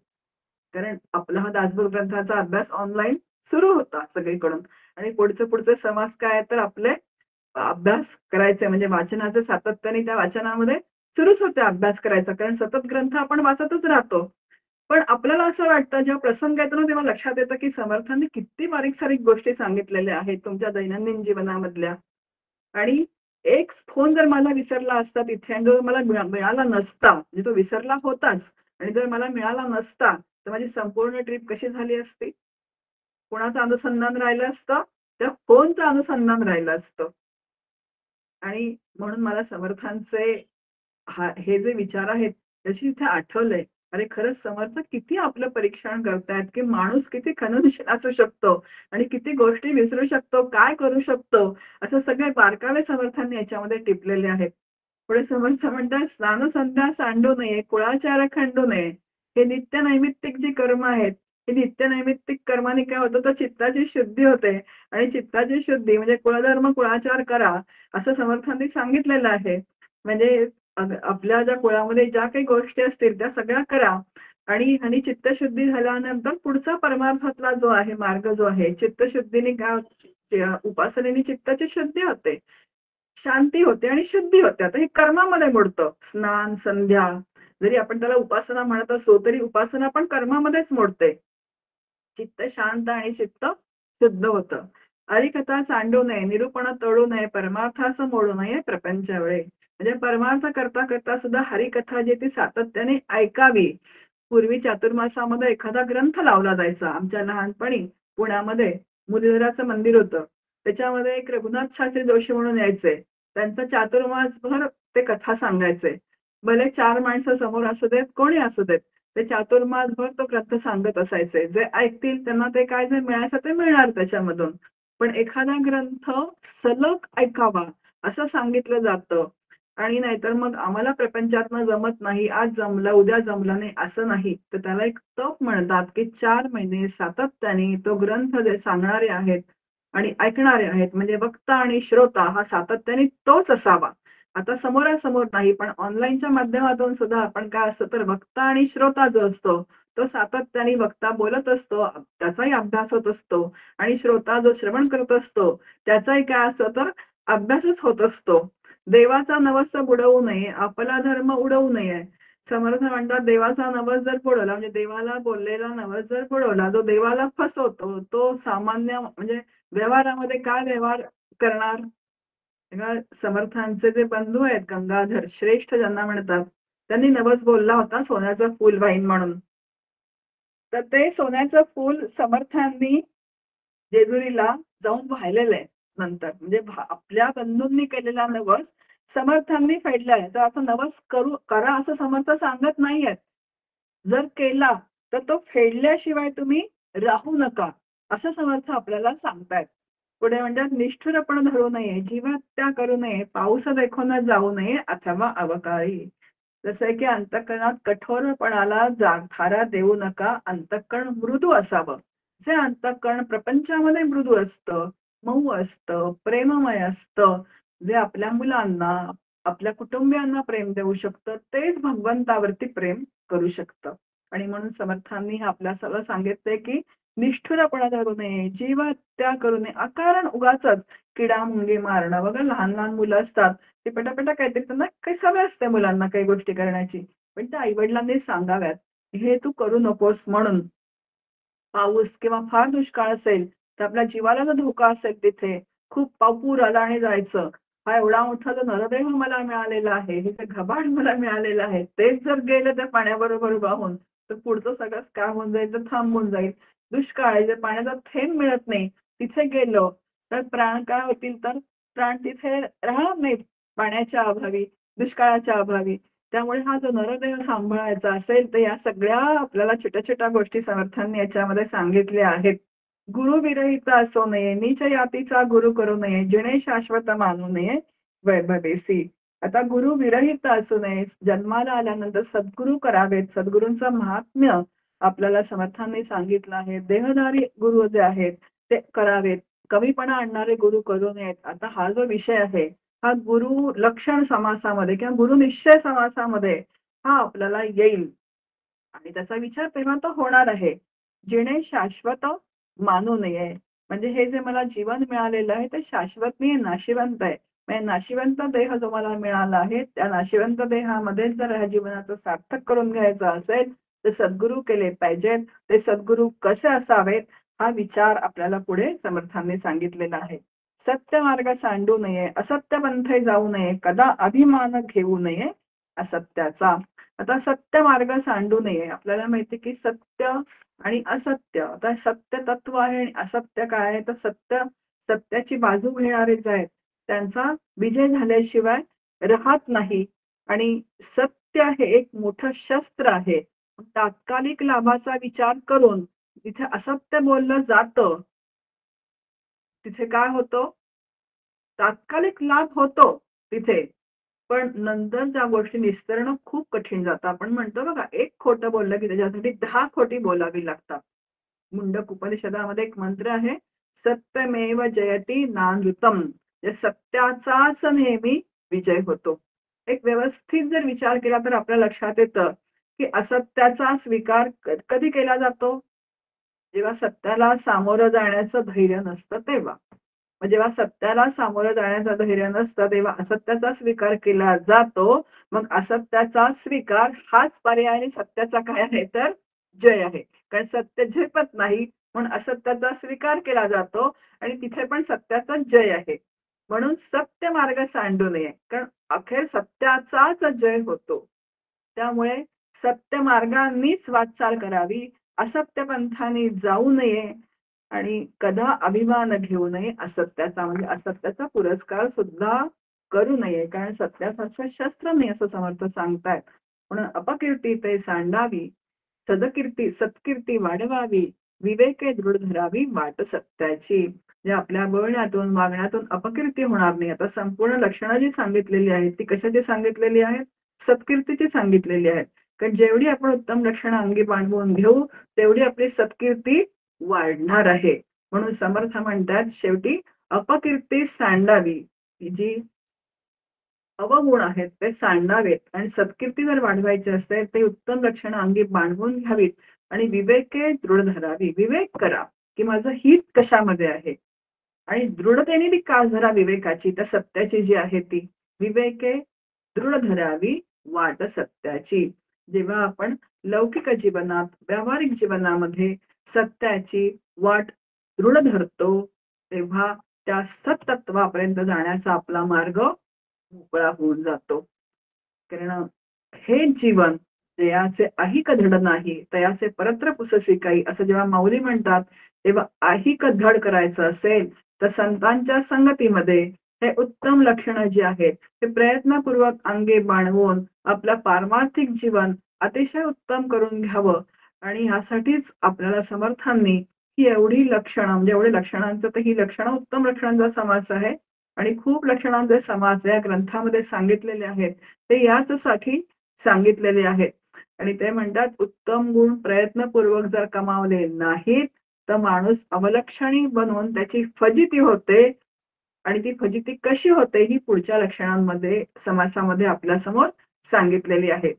Speaker 1: कारण आपला हा दासबोध ग्रंथाचा अभ्यास ऑनलाईन सुरू होता सगळीकडून आणि पुढचे समास काय आहेत तर आपले अभ्यास करायचे म्हणजे वाचनाचं सातत्याने त्या वाचनामध्ये सुरूच होते अभ्यास करायचा. कारण सतत ग्रंथ आपण वाचतच राहतो. पण आपल्याला असं वाटतं जेव्हा प्रसंग येतो ना, तेव्हा लक्षात येतं, की समर्थांनी किती बारीक-सारीक गोष्टी सांगितलेल्या आहेत तुमच्या दैनंदिन जीवनामधल्या. आणि एक फोन जर मला विसरला असता तिथे आणि जर मला मिळाला नसता, म्हणजे तो विसरला होताच आणि जर मला मिळाला नसता, तर माझी संपूर्ण ट्रिप कशी झाली असती? कोणाचं अनुसंधान राहिलं असतं? त्या फोनचं अनुसंधान राहिलं असतं. आणि म्हणून मला समर्थांचे हे जे विचार आहेत, त्याची इथे आठवलंय. अरे, खरंच समर्थ किती आपलं परीक्षण करतायत, की माणूस किती खननशील असू शकतो आणि किती गोष्टी विसरू शकतो, काय करू शकतो, असं सगळे बारकावे समर्थांनी याच्यामध्ये टिपलेले आहेत. पुढे समर्थ म्हणतात, "स्नान-संध्या सांडू नये, कुळाचार खंडू नये. हे नित्य नैमित्तिक जी कर्म आहेत, हे नित्य नैमित्तिक कर्माने काय होतं, तर चित्ताची शुद्धी होते आणि चित्ताची शुद्धी म्हणजे कुळधर्म, कुळाचार करा, असं समर्थांनी सांगितलेलं आहे. म्हणजे आपल्या ज्या कुळामध्ये ज्या काही गोष्टी असतील त्या सगळ्या करा आणि चित्तशुद्धी झाल्यानंतर पुढचा परमार्थातला जो आहे मार्ग जो आहे चित्तशुद्धीने काय उपासनेने चित्ताची शुद्धी होते, शांती होते आणि शुद्धी होते. आता हे कर्मामध्ये मोडतं. स्नान, संध्या जरी आपण त्याला उपासना म्हणत असो, तरी उपासना पण कर्मामध्येच मोडते. चित्त शांत आणि चित्त शुद्ध होतं. हरिकथा सांडू नये, निरूपण तोडू नये, परमार्थास मोडू नये प्रपंच वेळे. म्हणजे परमार्थ करता करता सुद्धा हरिकथा जी ती सातत्याने ऐकावी. पूर्वी चातुर्मासामध्ये एखादा ग्रंथ लावला जायचा. आमच्या लहानपणी पुण्यामध्ये मुरलीधराचं मंदिर होतं. त्याच्यामध्ये एक रघुनाथ शास्त्री जोशी म्हणून यायचे. त्यांचा चातुर्मासभर ते कथा सांगायचे. भले 4 माणसं समोर असू देत, कोणी असू देत. ते चातुर्मासभर तो ग्रंथ सांगत असायचे. जे ऐकतील त्यांना ते काय जे मिळायचं ते मिळणार त्याच्यामधून. पण एखादा ग्रंथ सलग ऐकावा असं सांगितलं जातं. आणि नाहीतर मग आम्हाला प्रपंचातनं जमत नाही, आज जमलं, उद्या जमलं नाही असं नाही. तर त्याला एक तप म्हणतात, की 4 महिने सातत्याने तो ग्रंथ जे सांगणारे आहेत आणि ऐकणारे आहेत म्हणजे वक्ता आणि श्रोता हा सातत्याने तोच असावा. आता समोरासमोर नाही, पण ऑनलाईनच्या माध्यमातून सुद्धा आपण काय असतं तर वक्ता आणि श्रोता जो असतो, तो सातत्याने वक्ता बोलत असतो, त्याचाही अभ्यास होत असतो आणि श्रोता जो श्रवण करत असतो, त्याचाही काय असतं तर अभ्यासच होत असतो. देवाचा नवस बुडवू नये, आपला धर्म उडवू नये. समर्थ म्हणतात देवाचा नवस जर बुडवला म्हणजे देवाला बोललेला नवस जर बुडवला, जो देवाला फसवतो, तो सामान्य म्हणजे व्यवहारामध्ये काय व्यवहार करणार? तेव्हा समर्थांचे जे बंधू आहेत गंगाधर श्रेष्ठ ज्यांना म्हणतात, त्यांनी नवस बोलला होता सोन्याचं फूल वाहीन म्हणून. तर ते सोन्याचं फूल समर्थांनी जेजुरीला जाऊन वाहिलेलं आहे नंतर. म्हणजे आपल्या बंधूंनी केलेला नवस समर्थांनी फेडलाय. तर आता नवस करा असं समर्थ सांगत नाहीयेत. जर केला तर तो फेडल्याशिवाय तुम्ही राहू नका, असं समर्थ आपल्याला सांगतायत. पुढे म्हणतात निष्ठुरपण धरू नये, जीवहत्या करू नये, पाऊस देखून जाऊ नये अथवा अवकाळी. जसं आहे की अंतःकरणात कठोरपणाला थारा देऊ नका, अंतःकरण मृदू असावं. जे अंतःकरण प्रपंचामध्ये मृदू असतं, मऊ असतं, प्रेममय असतं, जे आपल्या मुलांना, आपल्या कुटुंबियांना प्रेम देऊ शकतं, तेच भगवंतावरती प्रेम करू शकतं. आणि म्हणून समर्थांनी हे आपल्या सगळं सांगितलंय की निष्ठुरपणा धरू नये, जीवहत्या करू नये, अकारण उगाचच किडा मुंगी मारणं. वगैरे लहान लहान मुलं असतात, ते पटापटा काहीतरी त्यांना काही सवय असते मुलांना काही गोष्टी करण्याची. पण त्या आई-वडिलांनी सांगाव्यात, हे तू करू नकोस म्हणून. पाऊस किंवा फार दुष्काळ असेल, तर आपल्या जीवाला जर धोका असेल तिथे, खूप पूर आला आणि जायचं. हा एवढा मोठा जो नरदेह मला मिळालेला आहे, हे जे घबाड मला मिळालेलं आहे, तेच जर गेलं त्या पाण्याबरोबर वाहून, तर पुढचं सगळंच काय होऊन जाईल, तर थांबून जाईल. दुष्काळ आहे, जर पाण्याचा थेंब मिळत नाही, तिथे गेलं, तर प्राण काय होतील, तर प्राण तिथे राहणार नाहीत पाण्याच्या अभावी, दुष्काळाच्या अभावी. त्यामुळे हा जो नरदेह सांभाळायचा असेल, तर या सगळ्या आपल्याला छोट्या-छोट्या गोष्टी समर्थांनी याच्यामध्ये सांगितल्या आहेत. गुरु विरहित असू नये, नीच यातीचा गुरु करू नये, जिणे शाश्वत मानू नये वैभवेसी. आता गुरु विरहित असू नये, जन्माला आल्यानंतर सद्गुरू करावेत. सद्गुरूंचं महात्म्य आपल्याला समर्थांनी सांगितलं आहे. देहधारी गुरु जे आहेत ते करावेत. कमीपणा आणणारे गुरु करू नयेत. आता हा जो विषय आहे, हा गुरु लक्षण समासामध्ये किंवा गुरु निश्चय समासामध्ये हा आपल्याला येईल आणि त्याचा विचार तेव्हा तो होणार आहे. जिणे शाश्वत मानू नये. म्हणजे हे जे मला जीवन मिळालेलं आहे ते शाश्वत नाही, नाशिवंत आहे. म्हणजे नाशिवंत देह जो मला मिळाला आहे, त्या नाशिवंत देहामध्ये जर ह्या जीवनाचं सार्थक करून घ्यायचं असेल, तर सद्गुरू केले पाहिजेत. ते सद्गुरू कसे असावेत, हा विचार आपल्याला पुढे समर्थांनी सांगितलेला आहे. सत्य मार्ग सांडू नये, असत्य पंथे जाऊ नये, कदा अभिमान घेऊ नये असत्याचा. आता सत्य मार्ग सांडू नये. आपल्याला माहिती की सत्य आणि असत्य. आता सत्य तत्व आहे आणि असत्य काय आहे? तर सत्याची बाजू घेणारे जे आहेत, त्यांचा विजय झाल्याशिवाय राहत नाही आणि सत्य हे एक मोठं शस्त्र आहे. तात्कालिक लाभाचा विचार करून जिथे असत्य बोललं जातं, तिथे काय होतं? तात्कालिक लाभ होतो तिथे. पण नंतर ज्या गोष्टी निस्तरणं खूप कठीण जातं. आपण म्हणतो बघा, एक खोटं बोललं की त्याच्यासाठी 10 खोटी बोलावी लागतात. मुंडक उपनिषदामध्ये एक मंत्र आहे, सत्यमेव जयती नानृतम्. म्हणजे सत्याचाच नेहमी विजय होतो. एक व्यवस्थित जर विचार केला तर आपल्या लक्षात येतं, की असत्याचा स्वीकार कधी केला जातो? जेव्हा सत्याला सामोरं जाण्याचं धैर्य नसतं तेव्हा. मग जेव्हा सत्याला सामोरं जाण्याचं धैर्य नसतं, तेव्हा असत्याचा स्वीकार केला जातो. मग असत्याचा स्वीकार हाच पर्याय आणि सत्याचा काय आहे तर जय आहे. कारण सत्य झेपत नाही, म्हणून असत्याचा स्वीकार केला जातो आणि तिथे पण सत्याचा जय आहे. म्हणून सत्य मार्ग सांडू नये, कारण अखेर सत्याचाच जय होतो. त्यामुळे सत्य मार्गांनीच वाटचाल करावी, असत्य पंथाने जाऊ नये आणि कधा अभिमान घेऊ नये असत्याचा. म्हणजे असत्याचा पुरस्कार सुद्धा करू नये. कारण सत्यासारखं शस्त्र नाही असं समर्थ सांगतायत. म्हणून अपकीर्ती ते सांडावी, सत्कीर्ती वाढवावी, विवेके दृढ धरावी वाट सत्याची. जे आपल्या बोलण्यातून, वागण्यातून अपकीर्ती होणार नाही. आता संपूर्ण लक्षणं जी सांगितलेली आहेत, ती कशाची सांगितलेली आहेत? सत्कीर्तीची सांगितलेली आहेत. कारण जेवढी आपण उत्तम लक्षणं अंगी बाणवून घेऊ, तेवढी आपली सत्कीर्ती वाढणार आहे. म्हणून समर्थ म्हणतात शेवटी अपकीर्ती सांडावी. जी अवगुण आहेत ते सांडावेत आणि सत्कीर्ती जर वाढवायची असेल, ते उत्तम लक्षणं अंगी बाणवून घ्यावीत आणि विवेके दृढ धरावी. विवेक करा, की माझं हित कशामध्ये आहे आणि दृढतेने ती कास धरा विवेकाची, त्या सत्याची जी आहे ती. विवेके दृढ धरावी वाट सत्याची. जेव्हा आपण लौकिक जीवनात, व्यावहारिक जीवनामध्ये सत्याची वाट दृढ धरतो, तेव्हा त्या सत्तत्वापर्यंत जाण्याचा आपला मार्ग मोकळा होऊन जातो. कारण हे जीवन जयाचे ऐहिक धड नाही तयाचे परत्र पुससी काही असं जेव्हा माऊली म्हणतात तेव्हा ऐहिक धड करायचं असेल तर संतांच्या संगतीमध्ये हे उत्तम लक्षणं जी आहेत ते प्रयत्नपूर्वक अंगी बाणवून आपलं पारमार्थिक जीवन अतिशय उत्तम करून घ्यावं आणि यासाठीच आपल्याला समर्थांनी ही एवढी लक्षणं म्हणजे एवढे लक्षणांचं तर ही लक्षणं उत्तम लक्षणांचा समास आहे आणि खूप लक्षणांचे समास या ग्रंथामध्ये सांगितलेले आहेत ते याचसाठी सांगितलेले आहेत आणि ते म्हणतात उत्तम गुण प्रयत्नपूर्वक जर कमावले नाहीत तर माणूस अवलक्षणी बनवून त्याची फजिती होते आणि ती फजिती कशी होते ही पुढच्या लक्षणांमध्ये समासामध्ये आपल्या समोर सांगितलेली आहे.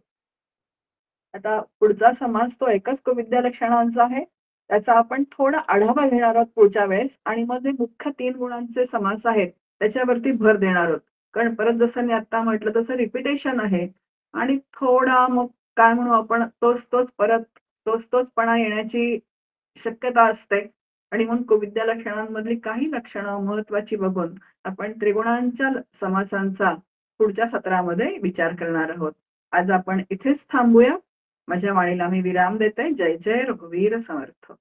Speaker 1: आता पुढचा समास तो एकच विद्या लक्षणांचा आहे. त्याचा आपण थोडा आढावा घेणार आहोत पुढच्या वेळेस आणि मग जे मुख्य 3 गुणांचे समास आहेत, त्याच्यावरती भर देणार आहोत. कारण परत जसं मी आता म्हटलं तसं रिपिटेशन आहे आणि थोडा मग काय म्हणू आपण तोच-तोच परत तोच-तोचपणा येण्याची शक्यता असते आणि मग कुविद्या लक्षणांमधली काही लक्षणं महत्त्वाची बघून आपण त्रिगुणांच्या समासांचा पुढच्या सत्रामध्ये विचार करणार आहोत. आज आपण इथेच थांबूया. माझ्या वाणीला मी विराम देते. जय जय रघुवीर समर्थ.